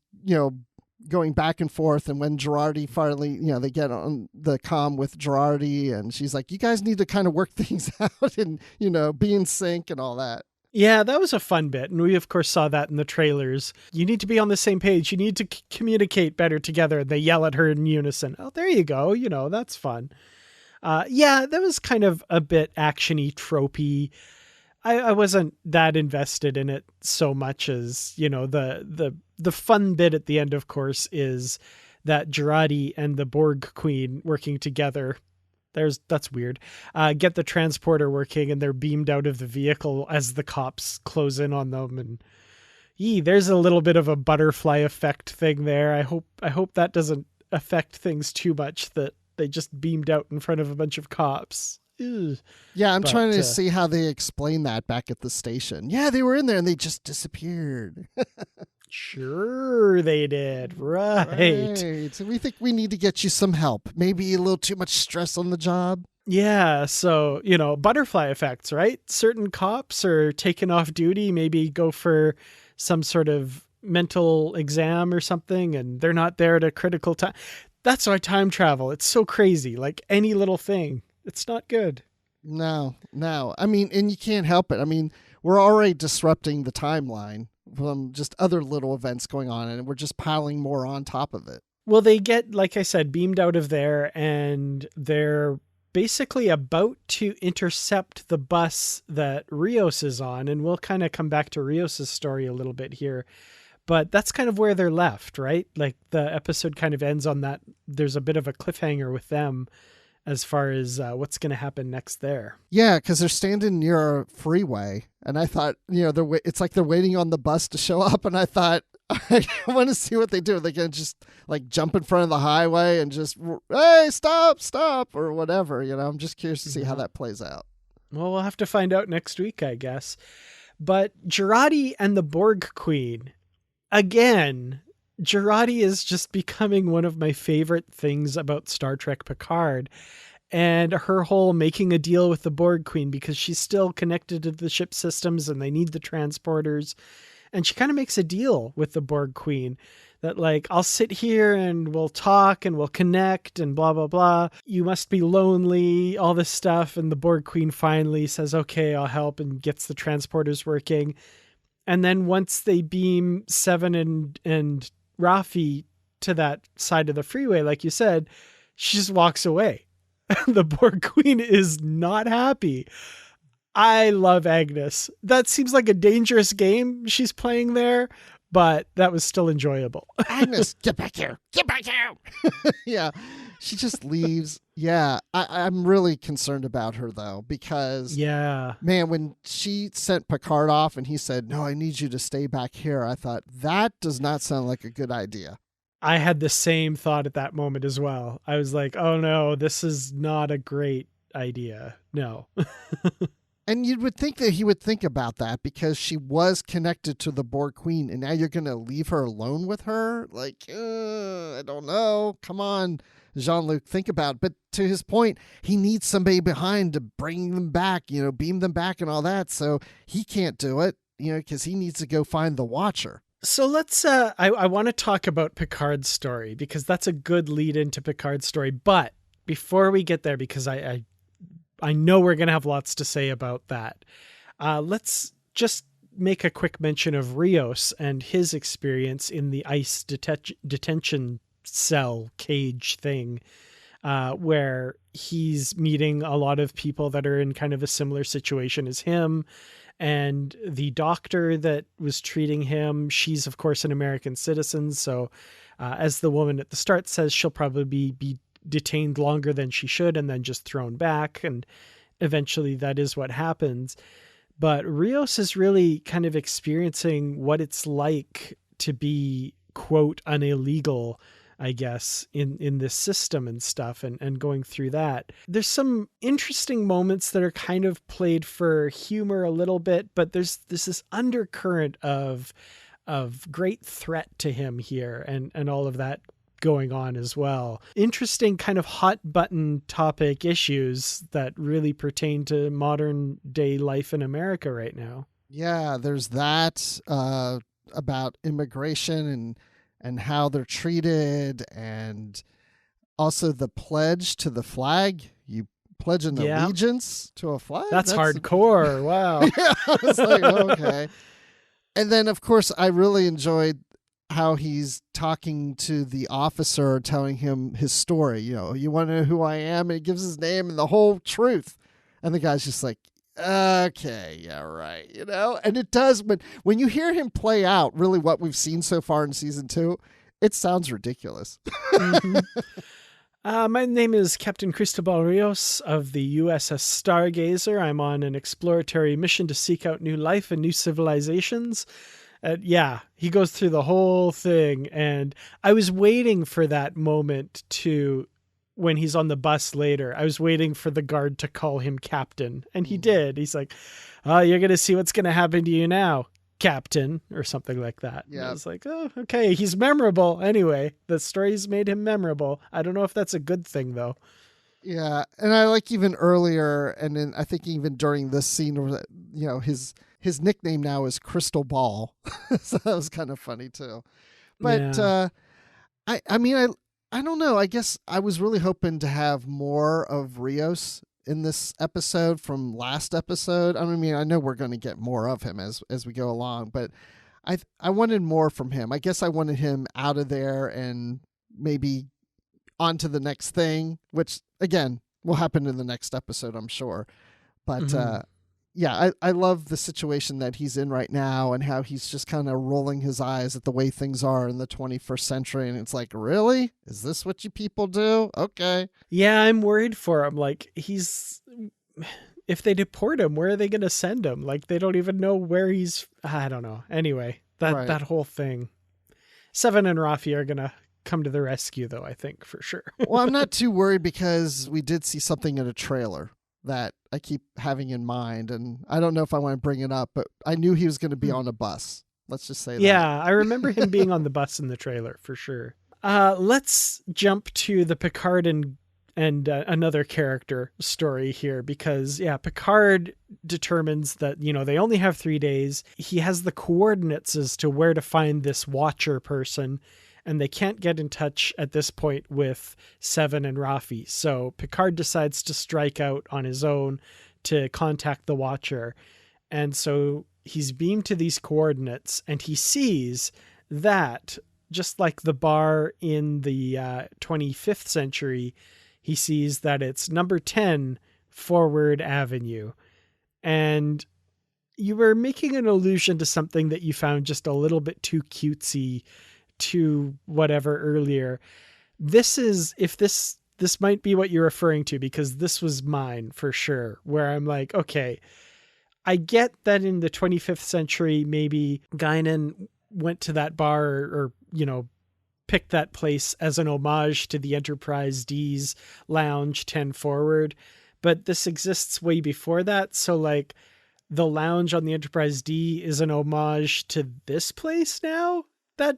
going back and forth. And when Girardi finally, they get on the comm with Girardi and she's like, you guys need to kind of work things out and, be in sync and all that. Yeah, that was a fun bit. And we, of course, saw that in the trailers. You need to be on the same page. You need to communicate better together. They yell at her in unison. Oh, there you go. That's fun. Yeah, that was kind of a bit action-y, tropey. I wasn't that invested in it so much as, the fun bit at the end, of course, is that Girardi and the Borg Queen working together That's weird. Get the transporter working, and they're beamed out of the vehicle as the cops close in on them. And there's a little bit of a butterfly effect thing there. I hope that doesn't affect things too much, that they just beamed out in front of a bunch of cops. Ew. Yeah, I'm trying to see how they explain that back at the station. Yeah, they were in there and they just disappeared. Sure they did. Right. So we think we need to get you some help. Maybe a little too much stress on the job. Yeah, so, butterfly effects, right? Certain cops are taken off duty, maybe go for some sort of mental exam or something, and they're not there at a critical time. That's why time travel, it's so crazy. Like any little thing, it's not good. No. I mean, and you can't help it. I mean, we're already disrupting the timeline from just other little events going on, and we're just piling more on top of it. Well, they get, like I said, beamed out of there, and they're basically about to intercept the bus that Rios is on, and we'll kind of come back to Rios' story a little bit here. But that's kind of where they're left, right? Like the episode kind of ends on that. There's a bit of a cliffhanger with them as far as what's going to happen next there. Yeah, because they're standing near a freeway, and I thought, it's like they're waiting on the bus to show up, and I thought, I want to see what they do. Are they going to just like jump in front of the highway and just, hey, stop, or whatever? I'm just curious to see how that plays out. Well, we'll have to find out next week, I guess. But Jurati and the Borg Queen, again, Jurati is just becoming one of my favorite things about Star Trek Picard, and her whole making a deal with the Borg Queen because she's still connected to the ship systems and they need the transporters. And she kind of makes a deal with the Borg Queen that, like, I'll sit here and we'll talk and we'll connect and blah, blah, blah. You must be lonely, all this stuff. And the Borg Queen finally says, okay, I'll help, and gets the transporters working. And then once they beam Seven and Raffi to that side of the freeway, like you said, she just walks away. The Borg Queen is not happy. I love Agnes. That seems like a dangerous game she's playing there, but that was still enjoyable. Agnes, get back here. Get back here. Yeah, she just leaves. Yeah, I'm really concerned about her, though, because, man, when she sent Picard off and he said, no, I need you to stay back here, I thought, that does not sound like a good idea. I had the same thought at that moment as well. I was like, oh, no, this is not a great idea. No. And you would think that he would think about that because she was connected to the Borg Queen, and now you're going to leave her alone with her? Like, I don't know. Come on, Jean-Luc, think about it. But to his point, he needs somebody behind to bring them back, beam them back and all that. So he can't do it, because he needs to go find the Watcher. So let's, I want to talk about Picard's story because that's a good lead into Picard's story. But before we get there, because I know we're going to have lots to say about that. Let's just make a quick mention of Rios and his experience in the ICE detention cell cage thing, where he's meeting a lot of people that are in kind of a similar situation as him. And the doctor that was treating him, she's, of course, an American citizen. So as the woman at the start says, she'll probably be detained longer than she should and then just thrown back, and eventually that is what happens. But Rios is really kind of experiencing what it's like to be, quote, an illegal, I guess, in this system and stuff, and going through that. There's some interesting moments that are kind of played for humor a little bit, but there's this undercurrent of great threat to him here and all of that going on as well. Interesting kind of hot button topic issues that really pertain to modern day life in America right now. Yeah, there's that about immigration and how they're treated, and also the pledge to the flag. You pledge an allegiance to a flag? That's hardcore. Wow. Yeah, I was like, okay. And then, of course, I really enjoyed how he's talking to the officer, telling him his story. You want to know who I am? And he gives his name and the whole truth. And the guy's just like, okay, yeah, right. And it does, but when you hear him play out really what we've seen so far in season 2, it sounds ridiculous. Mm-hmm. My name is Captain Cristobal Rios of the USS Stargazer. I'm on an exploratory mission to seek out new life and new civilizations. Yeah, he goes through the whole thing. And I was waiting for that moment when he's on the bus later. I was waiting for the guard to call him Captain. And he did. He's like, oh, you're going to see what's going to happen to you now, Captain, or something like that. Yeah. I was like, oh, okay, he's memorable. Anyway, the story's made him memorable. I don't know if that's a good thing, though. Yeah, and I like even earlier, and then I think even during this scene, you know, his nickname now is Crystal Ball, so that was kind of funny too. But yeah. I don't know. I guess I was really hoping to have more of Rios in this episode from last episode. I mean, I know we're going to get more of him as we go along, but I wanted more from him. I guess I wanted him out of there and maybe on to the next thing, which again will happen in the next episode, I'm sure. But yeah, I love the situation that he's in right now and how he's just kind of rolling his eyes at the way things are in the 21st century. And it's like, really? Is this what you people do? Okay. Yeah, I'm worried for him. Like, if they deport him, where are they going to send him? Like, they don't even know where I don't know. Anyway, that whole thing. Seven and Raffi are going to come to the rescue, though, I think, for sure. Well, I'm not too worried because we did see something in a trailer that I keep having in mind, and I don't know if I want to bring it up, but I knew he was going to be on a bus. Let's just say that. Yeah, I remember him being on the bus in the trailer, for sure. Let's jump to the Picard and another character story here, because, yeah, Picard determines that, you know, they only have 3 days. He has the coordinates as to where to find this Watcher person, and they can't get in touch at this point with Seven and Raffi. So Picard decides to strike out on his own to contact the Watcher. And so he's beamed to these coordinates, and he sees that, just like the bar in the 25th century, he sees that it's number 10 Forward Avenue. And you were making an allusion to something that you found just a little bit too cutesy to whatever earlier. This might be what you're referring to, because this was mine for sure, where I'm like, okay, I get that in the 25th century, maybe Guinan went to that bar or you know, picked that place as an homage to the Enterprise D's lounge 10 Forward, but this exists way before that. So like the lounge on the Enterprise D is an homage to this place now. That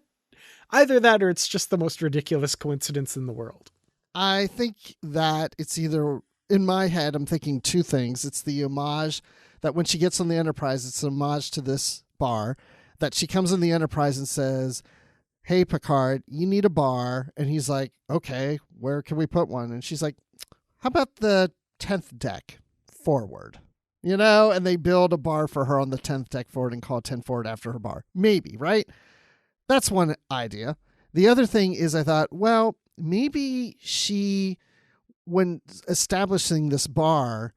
either that or it's just the most ridiculous coincidence in the world. I think that it's either, in my head, I'm thinking two things. It's the homage that when she gets on the Enterprise, it's an homage to this bar, that she comes in the Enterprise and says, hey, Picard, you need a bar. And he's like, okay, where can we put one? And she's like, how about the 10th deck forward? You know, and they build a bar for her on the 10th deck forward and call it 10 Forward after her bar. Maybe, right? That's one idea. The other thing is I thought, well, maybe she, when establishing this bar,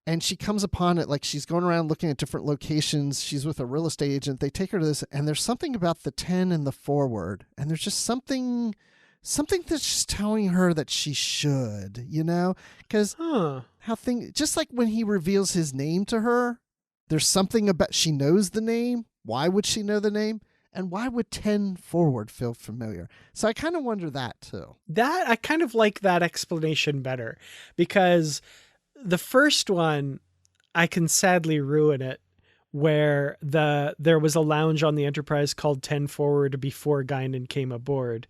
and she comes upon it, like she's going around looking at different locations. She's with a real estate agent. They take her to this, and there's something about the 10 and the Forward, and there's just something that's just telling her that she should, you know? Because just like when he reveals his name to her, there's something about, she knows the name. Why would she know the name? And why would 10 Forward feel familiar? So I kind of wonder that too. That I kind of like that explanation better, because the first one, I can sadly ruin it, where there was a lounge on the Enterprise called 10 Forward before Guinan came aboard,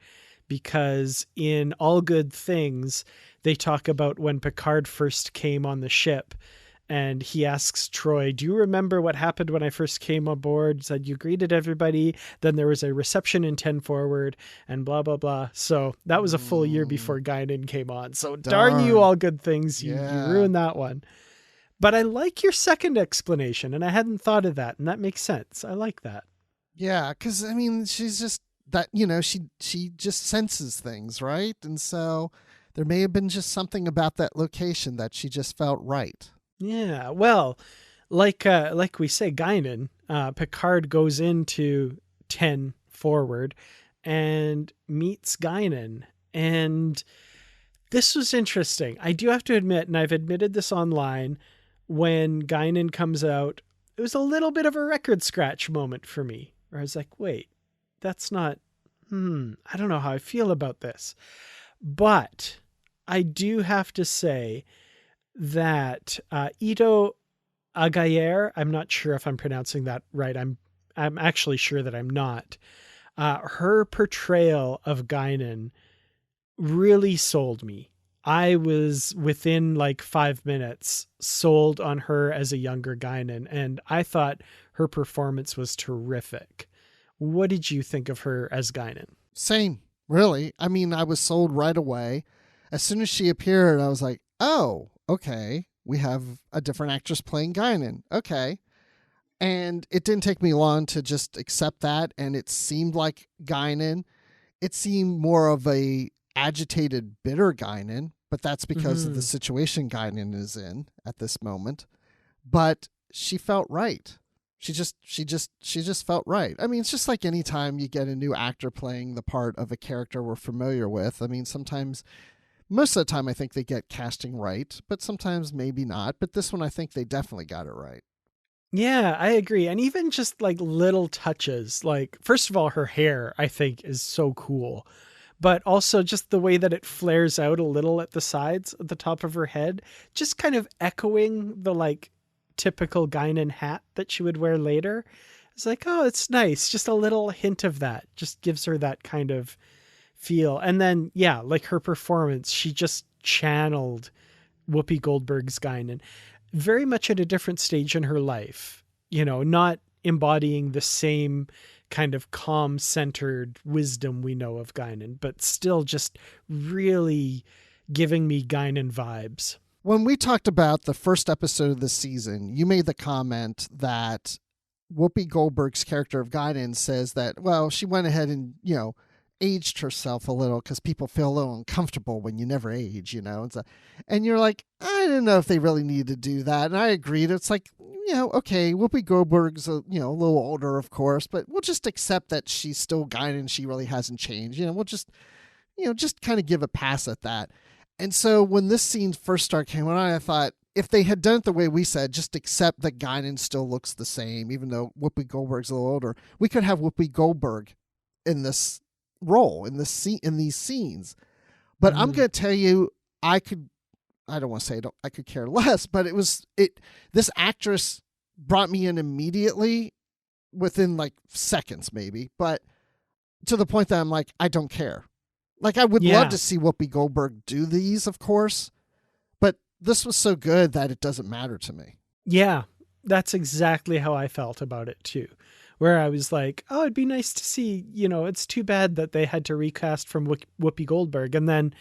because in All Good Things, they talk about when Picard first came on the ship, and he asks Troy, do you remember what happened when I first came aboard? He said, you greeted everybody. Then there was a reception in 10 Forward and blah, blah, blah. So that was a full year before Guinan came on. So darn you, All Good Things. You ruined that one. But I like your second explanation, and I hadn't thought of that. And that makes sense. I like that. Yeah, because, I mean, she's just that, you know, she just senses things, right? And so there may have been just something about that location that she just felt right. Yeah, well, like we say, Guinan, Picard goes into 10 Forward and meets Guinan, and This was interesting. I do have to admit, and I've admitted this online, when Guinan comes out, it was a little bit of a record scratch moment for me, where I was like, wait, that's not, I don't know how I feel about this. But I do have to say that Ito Agayer, I'm not sure if I'm pronouncing that right. I'm actually sure that I'm not. Her portrayal of Guinan really sold me. I was within like 5 minutes sold on her as a younger Guinan, and I thought her performance was terrific. What did you think of her as Guinan? Same, really. I mean, I was sold right away. As soon as she appeared, I was like, oh, okay, we have a different actress playing Guinan. Okay. And it didn't take me long to just accept that, and it seemed like Guinan. It seemed more of a agitated, bitter Guinan, but that's because of the situation Guinan is in at this moment. But she felt right. She just felt right. I mean, it's just like any time you get a new actor playing the part of a character we're familiar with. I mean, sometimes, most of the time, I think they get casting right, but sometimes maybe not. But this one, I think they definitely got it right. Yeah, I agree. And even just like little touches, like, first of all, her hair, I think, is so cool. But also just the way that it flares out a little at the sides, at the top of her head, just kind of echoing the like typical Guinan hat that she would wear later. It's like, oh, it's nice. Just a little hint of that just gives her that kind of feel. And then, yeah, like her performance, she just channeled Whoopi Goldberg's Guinan very much at a different stage in her life, you know, not embodying the same kind of calm centered wisdom we know of Guinan, but still just really giving me Guinan vibes. When we talked about the first episode of the season, you made the comment that Whoopi Goldberg's character of Guinan says that, well, she went ahead and, you know, aged herself a little because people feel a little uncomfortable when you never age, you know. And you're like, I didn't know if they really needed to do that. And I agreed. It's like, you know, okay, Whoopi Goldberg's a little older, of course, but we'll just accept that she's still Guinan. She really hasn't changed. You know, we'll just kind of give a pass at that. And so when this scene first came on, I thought, if they had done it the way we said, just accept that Guinan still looks the same, even though Whoopi Goldberg's a little older, we could have Whoopi Goldberg in this role, in these scenes. But I'm going to tell you, I don't want to say I could care less, but this actress brought me in immediately within like seconds, maybe, but to the point that I'm like, I don't care. Like, I would love to see Whoopi Goldberg do these, of course, but this was so good that it doesn't matter to me. Yeah, that's exactly how I felt about it too, where I was like, oh, it'd be nice to see, you know, it's too bad that they had to recast from Whoopi Goldberg. And then,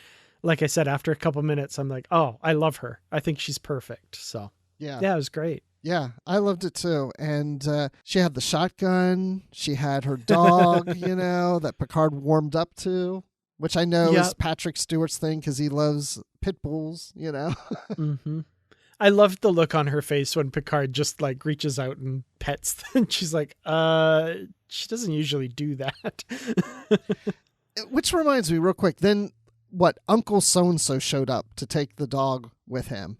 like I said, after a couple minutes, I'm like, oh, I love her. I think she's perfect. So yeah, it was great. Yeah, I loved it too. And she had the shotgun. She had her dog, you know, that Picard warmed up to, which I know is Patrick Stewart's thing because he loves pit bulls, you know. I loved the look on her face when Picard just like reaches out and pets them. She's like, she doesn't usually do that. Which reminds me real quick, then Uncle So-and-so showed up to take the dog with him.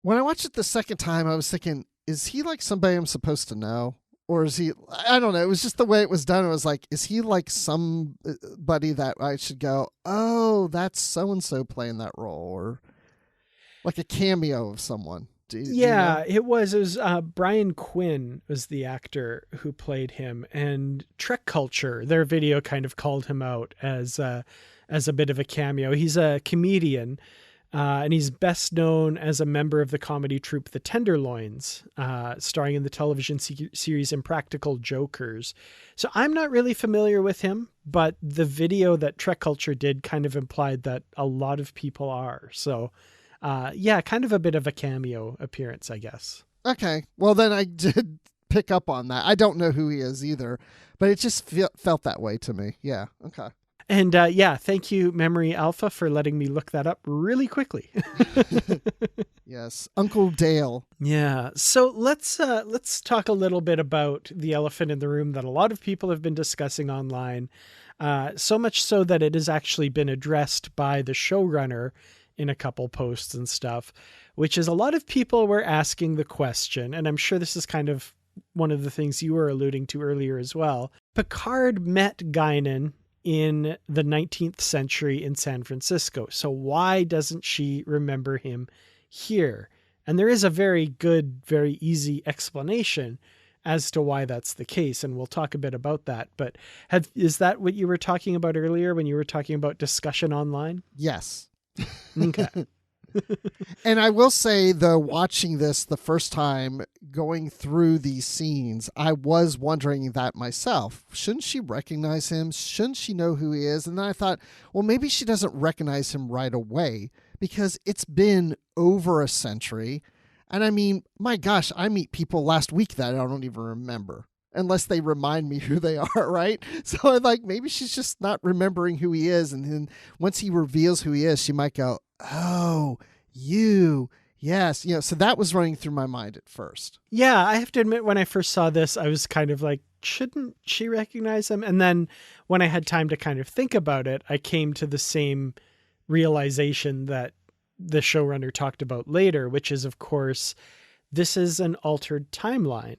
When I watched it the second time, I was thinking, is he like somebody I'm supposed to know? Or is he, I don't know. It was just the way it was done. It was like, is he like somebody that I should go, oh, that's so-and-so playing that role? Or like a cameo of someone. Do you know? It was Brian Quinn was the actor who played him, and Trek Culture, their video kind of called him out as a bit of a cameo. He's a comedian, and he's best known as a member of the comedy troupe The Tenderloins, starring in the television series Impractical Jokers. So I'm not really familiar with him, but the video that Trek Culture did kind of implied that a lot of people are. So kind of a bit of a cameo appearance, I guess. Okay. Well, then I did pick up on that. I don't know who he is either, but it just felt that way to me. Yeah. Okay. And thank you, Memory Alpha, for letting me look that up really quickly. Yes, Uncle Dale. Yeah. So let's talk a little bit about the elephant in the room that a lot of people have been discussing online. So much so that it has actually been addressed by the showrunner in a couple posts and stuff, which is a lot of people were asking the question, and I'm sure this is kind of one of the things you were alluding to earlier as well. Picard met Guinan in the 19th century in San Francisco. So why doesn't she remember him here? And there is a very good, very easy explanation as to why that's the case. And we'll talk a bit about that. But is that what you were talking about earlier when you were talking about discussion online? Yes. Okay. And I will say, though, watching this the first time, going through these scenes, I was wondering that myself. Shouldn't she recognize him? Shouldn't she know who he is? And then I thought, well, maybe she doesn't recognize him right away because it's been over a century. And I mean, my gosh, I meet people last week that I don't even remember unless they remind me who they are, right? So I'm like, maybe she's just not remembering who he is. And then once he reveals who he is, she might go, oh, you, yes. So that was running through my mind at first. Yeah, I have to admit, when I first saw this, I was kind of like, shouldn't she recognize him? And then when I had time to kind of think about it, I came to the same realization that the showrunner talked about later, which is, of course, this is an altered timeline.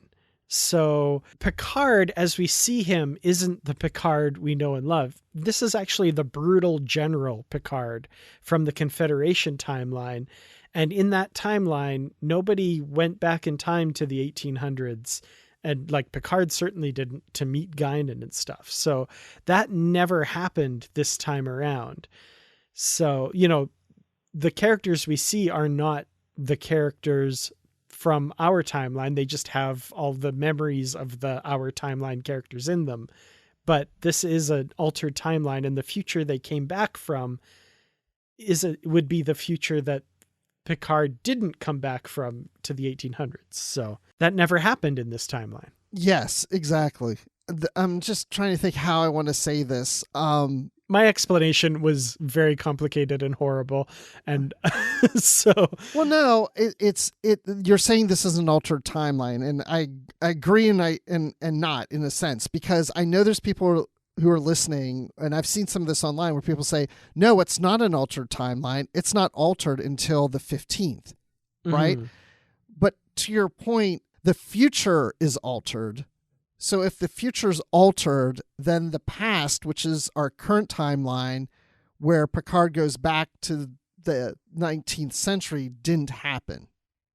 So Picard, as we see him, isn't the Picard we know and love. This is actually the brutal General Picard from the Confederation timeline. And in that timeline, nobody went back in time to the 1800s. And like Picard certainly didn't, to meet Guinan and stuff. So that never happened this time around. So, the characters we see are not the characters from our timeline. They just have all the memories of our timeline characters in them. But this is an altered timeline, and the future they came back from would be the future that Picard didn't come back from to the 1800s. So that never happened in this timeline. Yes, exactly. I'm just trying to think how I want to say this. My explanation was very complicated and horrible. And so. Well, no, you're saying this is an altered timeline, and I agree and not in a sense, because I know there's people who are listening, and I've seen some of this online where people say, no, it's not an altered timeline. It's not altered until the 15th, right? Mm-hmm. But to your point, the future is altered. So if the future's altered, then the past, which is our current timeline, where Picard goes back to the 19th century, didn't happen.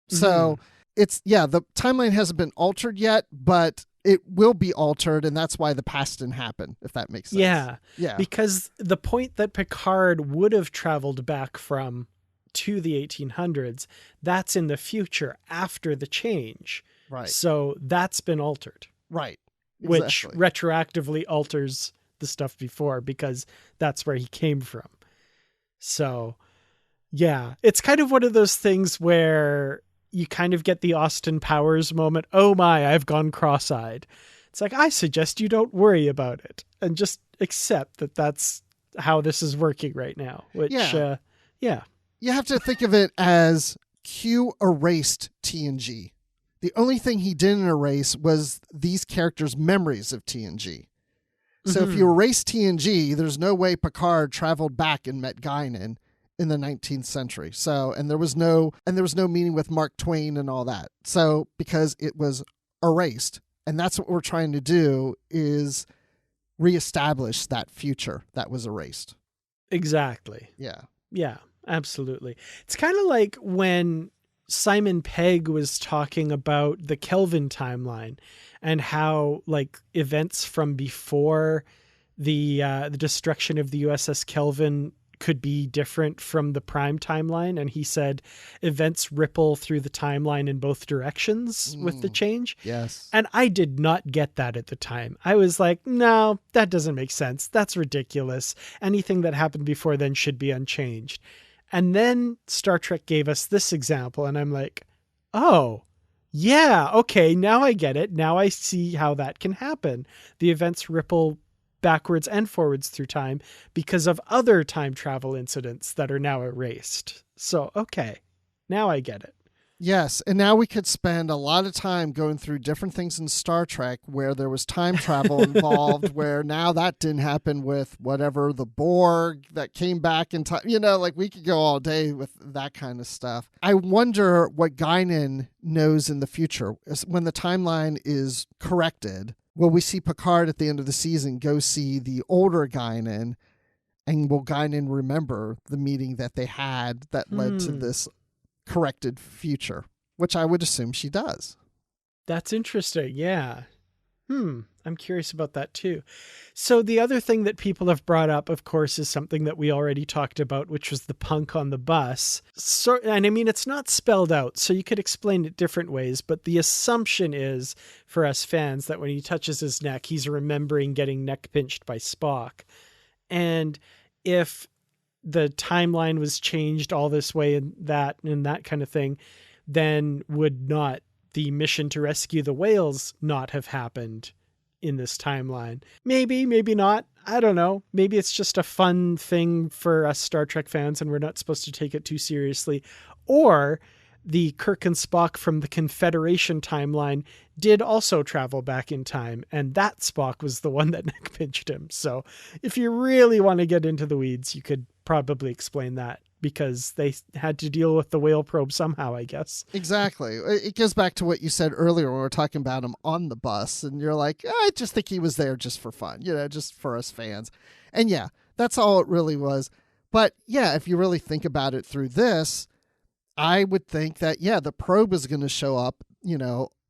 Mm-hmm. So the timeline hasn't been altered yet, but it will be altered, and that's why the past didn't happen, if that makes sense. Yeah. Because the point that Picard would have traveled back from to the 1800s, that's in the future after the change. Right. So that's been altered. Right. Which Exactly. retroactively alters the stuff before, because that's where he came from. So, yeah, it's kind of one of those things where you kind of get the Austin Powers moment. Oh my, I've gone cross-eyed. It's like, I suggest you don't worry about it and just accept that that's how this is working right now. Which, yeah. You have to think of it as Q erased TNG. The only thing he didn't erase was these characters' memories of TNG. So if you erase TNG, there's no way Picard traveled back and met Guinan in the 19th century. So, and there was no meeting with Mark Twain and all that. So, because it was erased, and that's what we're trying to do, is reestablish that future that was erased. Exactly. Yeah, absolutely. It's kind of like when Simon Pegg was talking about the Kelvin timeline and how like events from before the destruction of the USS Kelvin could be different from the Prime timeline. And he said events ripple through the timeline in both directions with the change. Yes. And I did not get that at the time. I was like, no, that doesn't make sense. That's ridiculous. Anything that happened before then should be unchanged. And then Star Trek gave us this example, and I'm like, oh, yeah, okay, now I get it. Now I see how that can happen. The events ripple backwards and forwards through time because of other time travel incidents that are now erased. So, okay, now I get it. Yes, and now we could spend a lot of time going through different things in Star Trek where there was time travel involved, where now that didn't happen with whatever, the Borg that came back in time. Like we could go all day with that kind of stuff. I wonder what Guinan knows in the future. When the timeline is corrected, will we see Picard at the end of the season go see the older Guinan, and will Guinan remember the meeting that they had that led to this corrected future, which I would assume she does. That's interesting. Yeah. I'm curious about that too. So the other thing that people have brought up, of course, is something that we already talked about, which was the punk on the bus. And I mean, it's not spelled out, so you could explain it different ways, but the assumption is for us fans that when he touches his neck, he's remembering getting neck pinched by Spock. And if the timeline was changed all this way and that kind of thing, then would not the mission to rescue the whales not have happened in this timeline? Maybe not. I don't know. Maybe it's just a fun thing for us Star Trek fans and we're not supposed to take it too seriously. Or the Kirk and Spock from the Confederation timeline did also travel back in time, and that Spock was the one that neck pinched him. So if you really want to get into the weeds, you could probably explain that, because they had to deal with the whale probe somehow, I guess. Exactly. It goes back to what you said earlier when we were talking about him on the bus, and you're like, I just think he was there just for fun, just for us fans. And yeah, that's all it really was. But yeah, if you really think about it through this, I would think that, the probe is going to show up,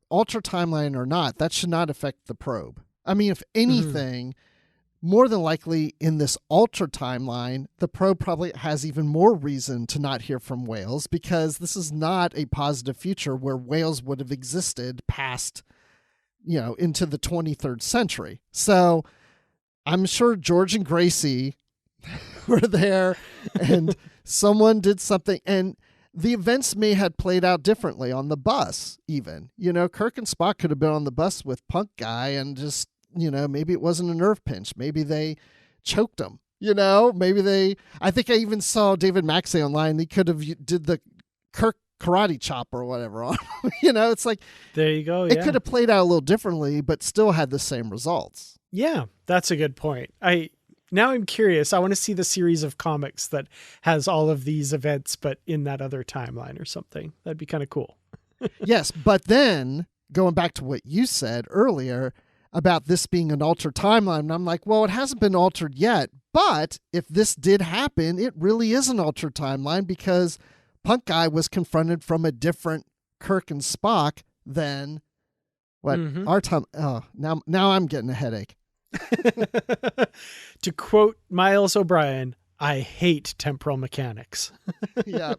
alter timeline or not. That should not affect the probe. I mean, if anything, more than likely in this alter timeline, the probe probably has even more reason to not hear from whales, because this is not a positive future where whales would have existed past, into the 23rd century. So I'm sure George and Gracie were there and someone did something, and the events may have played out differently on the bus even. Kirk and Spock could have been on the bus with Punk Guy and just, maybe it wasn't a nerve pinch. Maybe they choked him, I think I even saw David Mack say online, he could have did the Kirk karate chop or whatever on him. It's like, there you go. It could have played out a little differently, but still had the same results. Yeah, that's a good point. Now I'm curious. I want to see the series of comics that has all of these events, but in that other timeline or something. That'd be kind of cool. Yes, but then going back to what you said earlier about this being an altered timeline, and I'm like, well, it hasn't been altered yet, but if this did happen, it really is an altered timeline, because Punk Guy was confronted from a different Kirk and Spock than what our time. Oh, now I'm getting a headache. To quote Miles O'Brien, I hate temporal mechanics. Yeah.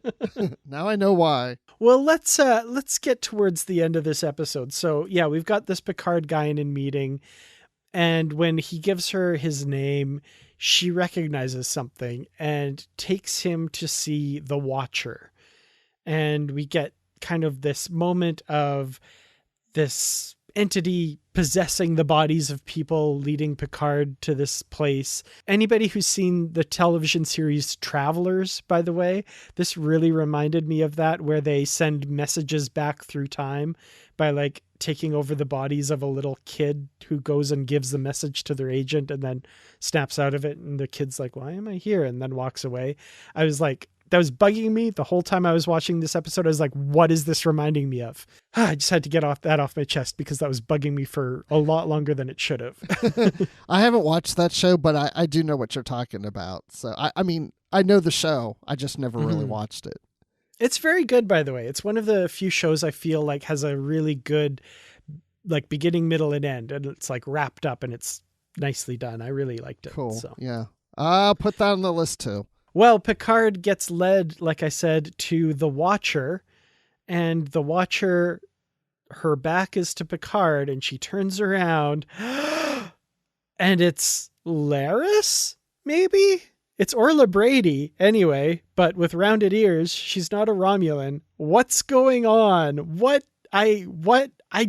Now I know why. Well, let's get towards the end of this episode. So yeah, we've got this Picard Guinan meeting, and when he gives her his name, she recognizes something and takes him to see the Watcher. And we get kind of this moment of this entity possessing the bodies of people, leading Picard to this place. Anybody who's seen the television series Travelers, by the way, this really reminded me of that, where they send messages back through time by like taking over the bodies of a little kid who goes and gives the message to their agent and then snaps out of it. And the kid's like, why am I here? And then walks away. I was like, that was bugging me the whole time I was watching this episode. I was like, what is this reminding me of? I just had to get that off my chest, because that was bugging me for a lot longer than it should have. I haven't watched that show, but I do know what you're talking about. So, I mean, I know the show. I just never really watched it. It's very good, by the way. It's one of the few shows I feel like has a really good like beginning, middle, and end. And it's like wrapped up and it's nicely done. I really liked it. Cool. So. Yeah. I'll put that on the list too. Well, Picard gets led, like I said, to the Watcher, and the Watcher, her back is to Picard, and she turns around, and it's Laris, maybe? It's Orla Brady, anyway, but with rounded ears. She's not a Romulan. What's going on? I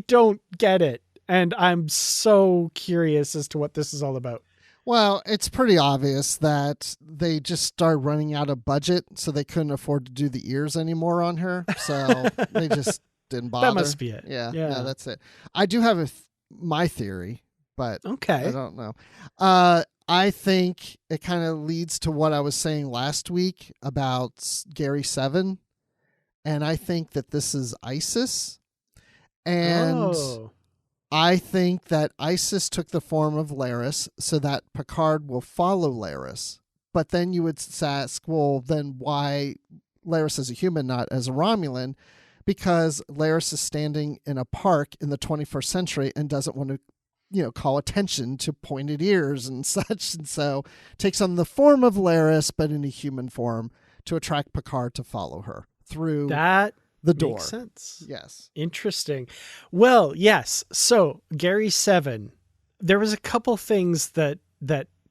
don't get it, and I'm so curious as to what this is all about. Well, it's pretty obvious that they just started running out of budget, so they couldn't afford to do the ears anymore on her. So they just didn't bother. That must be it. Yeah, Yeah. no, that's it. I do have my theory, but Okay. I don't know. I think it kind of leads to what I was saying last week about Gary Seven, and I think that this is ISIS, and I think that ISIS took the form of Laris so that Picard will follow Laris. But then you would ask, well, then why Laris as a human, not as a Romulan? Because Laris is standing in a park in the 21st century and doesn't want to, call attention to pointed ears and such. And so takes on the form of Laris, but in a human form to attract Picard to follow her through the door. Makes sense. Yes. Interesting. Well, yes. So Gary Seven, there was a couple things that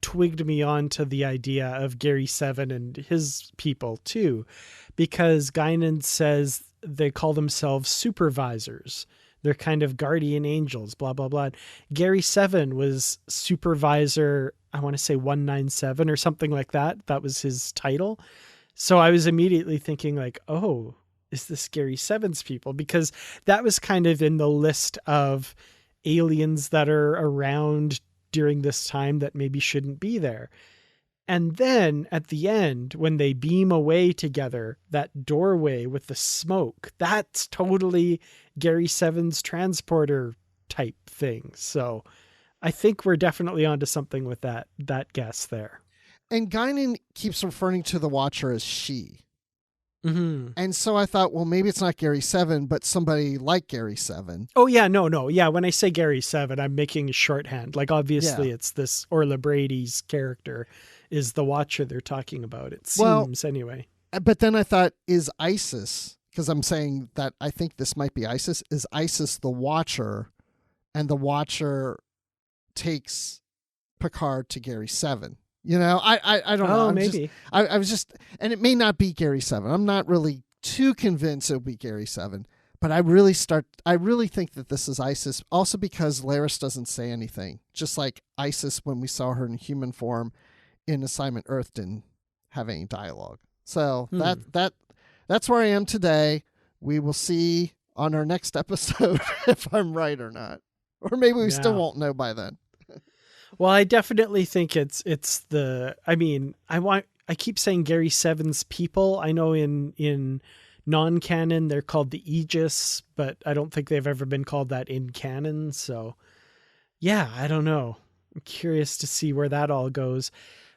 twigged me on to the idea of Gary Seven and his people too, because Guinan says they call themselves supervisors. They're kind of guardian angels, blah, blah, blah. Gary Seven was supervisor, I want to say 197 or something like that. That was his title. So I was immediately thinking like, oh, is this Gary Seven's people? Because that was kind of in the list of aliens that are around during this time that maybe shouldn't be there. And then at the end, when they beam away together, that doorway with the smoke, that's totally Gary Seven's transporter type thing. So I think we're definitely onto something with that guess there. And Guinan keeps referring to the Watcher as she. Mm-hmm. And so I thought, well, maybe it's not Gary Seven, but somebody like Gary Seven. Oh, yeah, no. Yeah, when I say Gary Seven, I'm making shorthand. Like, obviously, It's this Orla Brady's character is the Watcher they're talking about. It seems, anyway. But then I thought, is ISIS, because I'm saying that I think this might be ISIS, is ISIS the Watcher, and the Watcher takes Picard to Gary Seven? I don't know. Maybe. I was just, and it may not be Gary Seven. I'm not really too convinced it'll be Gary Seven, but I really think that this is ISIS, also because Laris doesn't say anything. Just like ISIS, when we saw her in human form in Assignment Earth, didn't have any dialogue. So that's where I am today. We will see on our next episode if I'm right or not. Or maybe we still won't know by then. Well, I definitely think it's I keep saying Gary Seven's people. I know in non-canon they're called the Aegis, but I don't think they've ever been called that in canon. So yeah, I don't know. I'm curious to see where that all goes.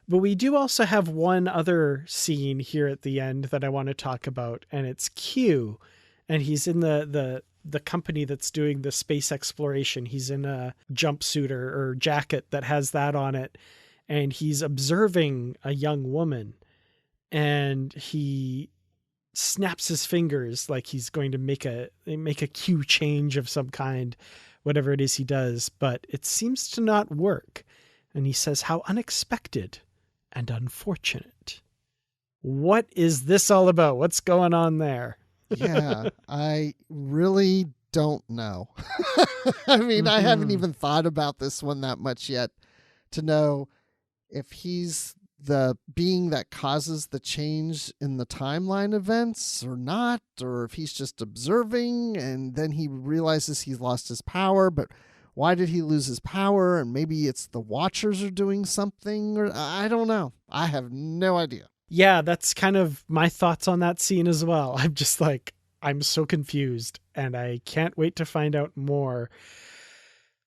But we do also have one other scene here at the end that I want to talk about, and it's Q, and he's in the company that's doing the space exploration. He's in a jumpsuit or jacket that has that on it, and he's observing a young woman, and he snaps his fingers like he's going to make a cue change of some kind, whatever it is he does, but it seems to not work. And he says, "How unexpected and unfortunate." What is this all about? What's going on there? Yeah, I really don't know. I mean, I haven't even thought about this one that much yet to know if he's the being that causes the change in the timeline events or not, or if he's just observing and then he realizes he's lost his power, but why did he lose his power? And maybe it's the Watchers are doing something, or I don't know. I have no idea. Yeah, that's kind of my thoughts on that scene as well. I'm just like, I'm so confused and I can't wait to find out more.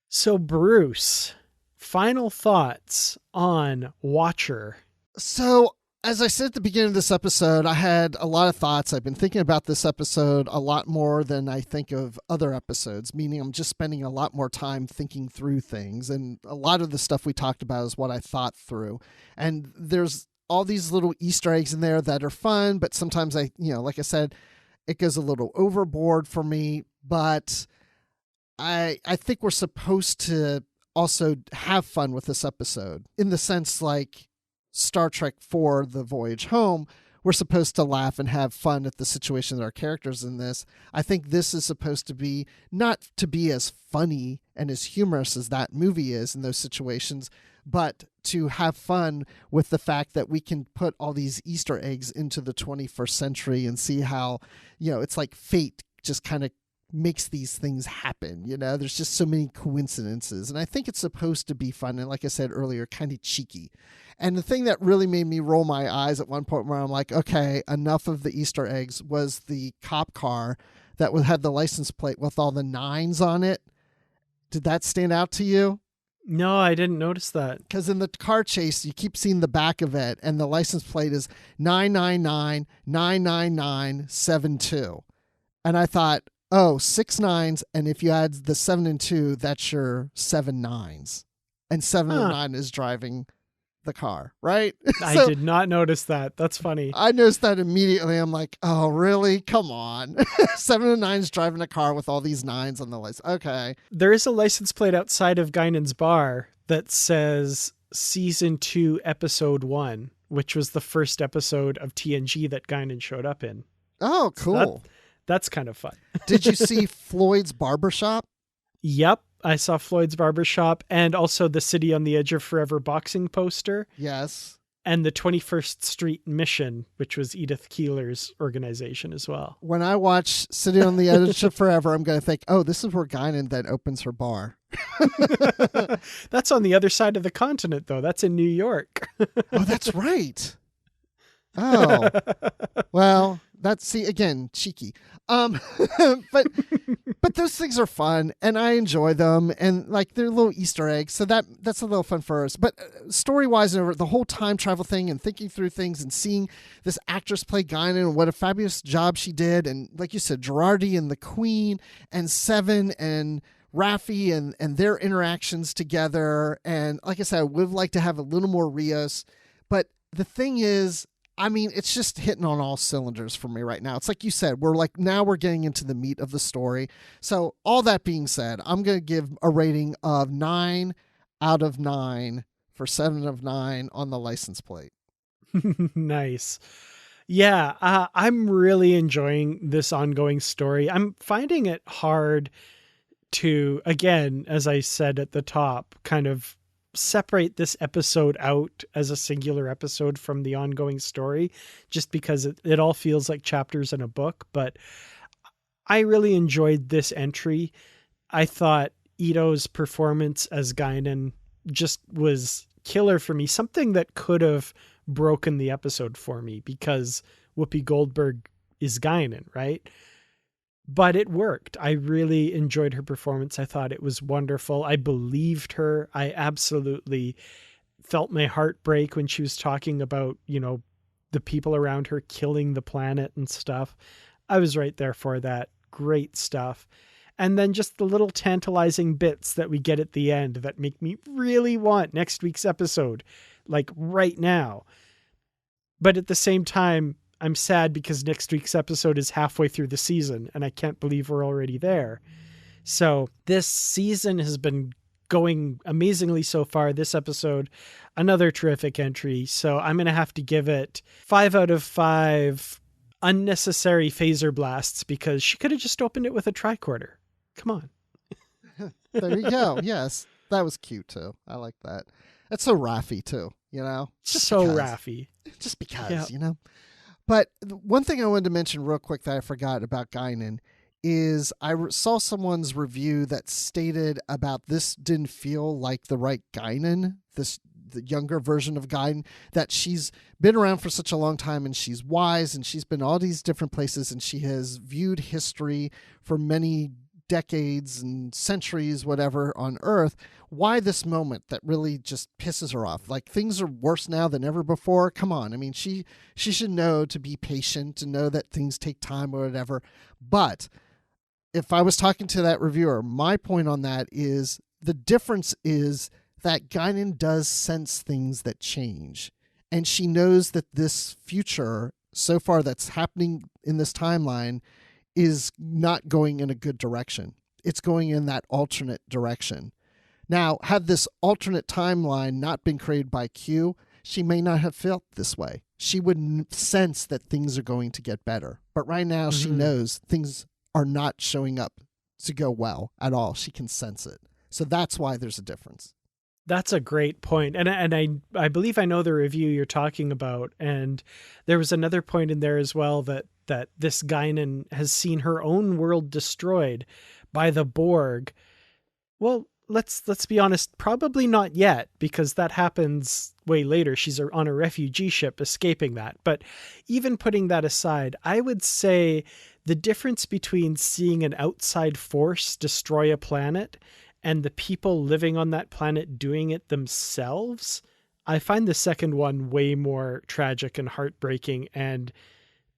So Bruce, final thoughts on Watcher. So as I said at the beginning of this episode, I had a lot of thoughts. I've been thinking about this episode a lot more than I think of other episodes, meaning I'm just spending a lot more time thinking through things. And a lot of the stuff we talked about is what I thought through. And there's all these little Easter eggs in there that are fun, but sometimes like I said, it goes a little overboard for me, but I think we're supposed to also have fun with this episode in the sense like Star Trek IV, The Voyage Home, we're supposed to laugh and have fun at the situation that our characters in this. I think this is supposed to be not to be as funny and as humorous as that movie is in those situations, but to have fun with the fact that we can put all these Easter eggs into the 21st century and see how, it's like fate just kind of makes these things happen. There's just so many coincidences. And I think it's supposed to be fun. And like I said earlier, kind of cheeky. And the thing that really made me roll my eyes at one point where I'm like, okay, enough of the Easter eggs, was the cop car that had the license plate with all the 9s on it. Did that stand out to you? No, I didn't notice that. Because in the car chase, you keep seeing the back of it, and the license plate is 999-999-72. And I thought, oh, 6 9s, and if you add the 7 and 2, that's your 7 9s. And 7 and 9 is driving the car, right? I did not notice that. That's funny. I noticed that immediately. I'm like, oh, really? Come on. 7 and 9's driving a car with all these 9s on the license. Okay. There is a license plate outside of Guinan's bar that says Season 2, Episode 1, which was the first episode of TNG that Guinan showed up in. Oh, cool. So that's kind of fun. Did you see Floyd's Barbershop? Yep. I saw Floyd's Barbershop and also the City on the Edge of Forever boxing poster. Yes. And the 21st Street Mission, which was Edith Keeler's organization as well. When I watch City on the Edge of Forever, I'm going to think, oh, this is where Guinan then opens her bar. That's on the other side of the continent, though. That's in New York. Oh, that's right. Oh, well, again, cheeky. But those things are fun and I enjoy them, and like they're little Easter eggs. So that's a little fun for us. But story wise, the whole time travel thing and thinking through things and seeing this actress play Guinan and what a fabulous job she did. And like you said, Girardi and the Queen and Seven and Raffi and their interactions together. And like I said, I would like to have a little more Rios, but the thing is, I mean, it's just hitting on all cylinders for me right now. It's like you said, we're getting into the meat of the story. So all that being said, I'm going to give a rating of 9 out of 9 for 7 of 9 on the license plate. Nice. Yeah, I'm really enjoying this ongoing story. I'm finding it hard to, again, as I said at the top, kind of separate this episode out as a singular episode from the ongoing story, just because it all feels like chapters in a book. But I really enjoyed this entry. I thought Ito's performance as Guinan just was killer for me. Something that could have broken the episode for me because Whoopi Goldberg is Guinan, right? But it worked. I really enjoyed her performance. I thought it was wonderful. I believed her. I absolutely felt my heart break when she was talking about, the people around her killing the planet and stuff. I was right there for that. Great stuff. And then just the little tantalizing bits that we get at the end that make me really want next week's episode, like right now. But at the same time, I'm sad because next week's episode is halfway through the season and I can't believe we're already there. So this season has been going amazingly so far. This episode, another terrific entry. So I'm going to have to give it 5 out of 5 unnecessary phaser blasts because she could have just opened it with a tricorder. Come on. There you go. Yes. That was cute too. I like that. That's so Raffi too, Just so because. Raffi. Just because, But one thing I wanted to mention real quick that I forgot about Guinan is I saw someone's review that stated about this didn't feel like the right Guinan, the younger version of Guinan, that she's been around for such a long time and she's wise and she's been all these different places and she has viewed history for many decades and centuries, whatever, on Earth. Why this moment that really just pisses her off? Like, things are worse now than ever before. Come on. I mean, she should know to be patient, to know that things take time or whatever. But if I was talking to that reviewer, my point on that is the difference is that Guinan does sense things that change. And she knows that this future, so far that's happening in this timeline, is not going in a good direction. It's going in that alternate direction. Now, had this alternate timeline not been created by Q, she may not have felt this way. She would sense that things are going to get better. But right now, she knows things are not showing up to go well at all. She can sense it. So that's why there's a difference. That's a great point. And I believe I know the review you're talking about. And there was another point in there as well that this Guinan has seen her own world destroyed by the Borg. Well, let's be honest, probably not yet, because that happens way later. She's on a refugee ship escaping that. But even putting that aside, I would say the difference between seeing an outside force destroy a planet and the people living on that planet doing it themselves, I find the second one way more tragic and heartbreaking and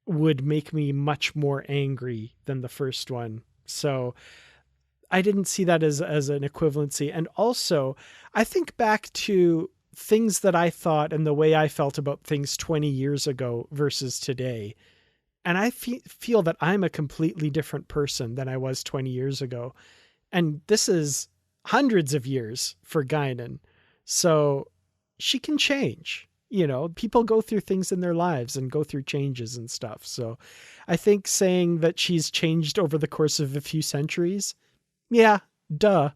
would make me much more angry than the first one. So I didn't see that as an equivalency. And also, I think back to things that I thought and the way I felt about things 20 years ago versus today. And I feel that I'm a completely different person than I was 20 years ago. And this is hundreds of years for Guinan. So she can change. You know, people go through things in their lives and go through changes and stuff. So I think saying that she's changed over the course of a few centuries, yeah, duh.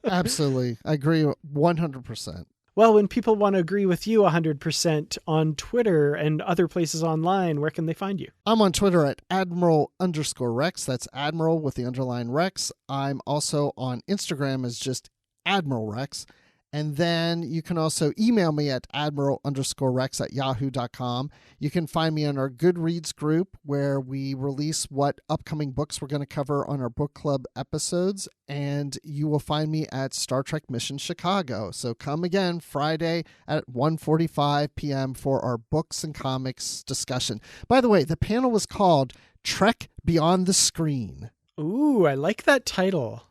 Absolutely. I agree 100%. Well, when people want to agree with you 100% on Twitter and other places online, where can they find you? I'm on Twitter at Admiral_Rex. That's Admiral with the underline Rex. I'm also on Instagram as just Admiral Rex. And then you can also email me at admiral_rex@yahoo.com. You can find me on our Goodreads group where we release what upcoming books we're going to cover on our book club episodes. And you will find me at Star Trek Mission Chicago. So come again Friday at 1:45 p.m. for our books and comics discussion. By the way, the panel was called Trek Beyond the Screen. Ooh, I like that title.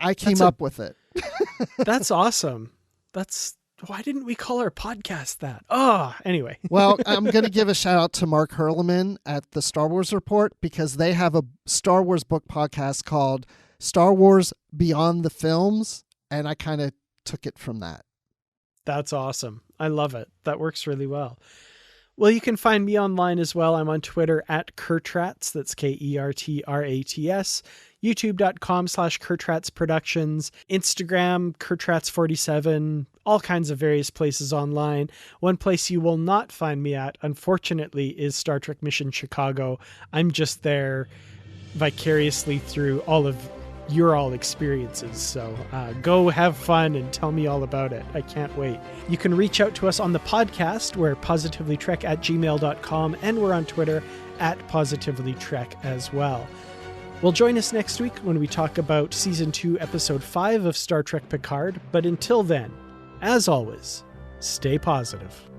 I came up with it. That's awesome. Why didn't we call our podcast that? Oh, anyway. Well, I'm going to give a shout out to Mark Herleman at the Star Wars Report because they have a Star Wars book podcast called Star Wars Beyond the Films, and I kind of took it from that. That's awesome. I love it. That works really well. Well, you can find me online as well. I'm on Twitter at Kurtrats. That's KERTRATS. YouTube.com/Kurtrats Productions. Instagram, Kurtrats47. All kinds of various places online. One place you will not find me at, unfortunately, is Star Trek Mission Chicago. I'm just there vicariously through all of your experiences. So go have fun and tell me all about it. I can't wait. You can reach out to us on the podcast. We're positivelytrek@gmail.com, and we're on Twitter at positivelytrek as well. Well, join us next week when we talk about Season 2, Episode 5 of Star Trek Picard. But until then, as always, stay positive.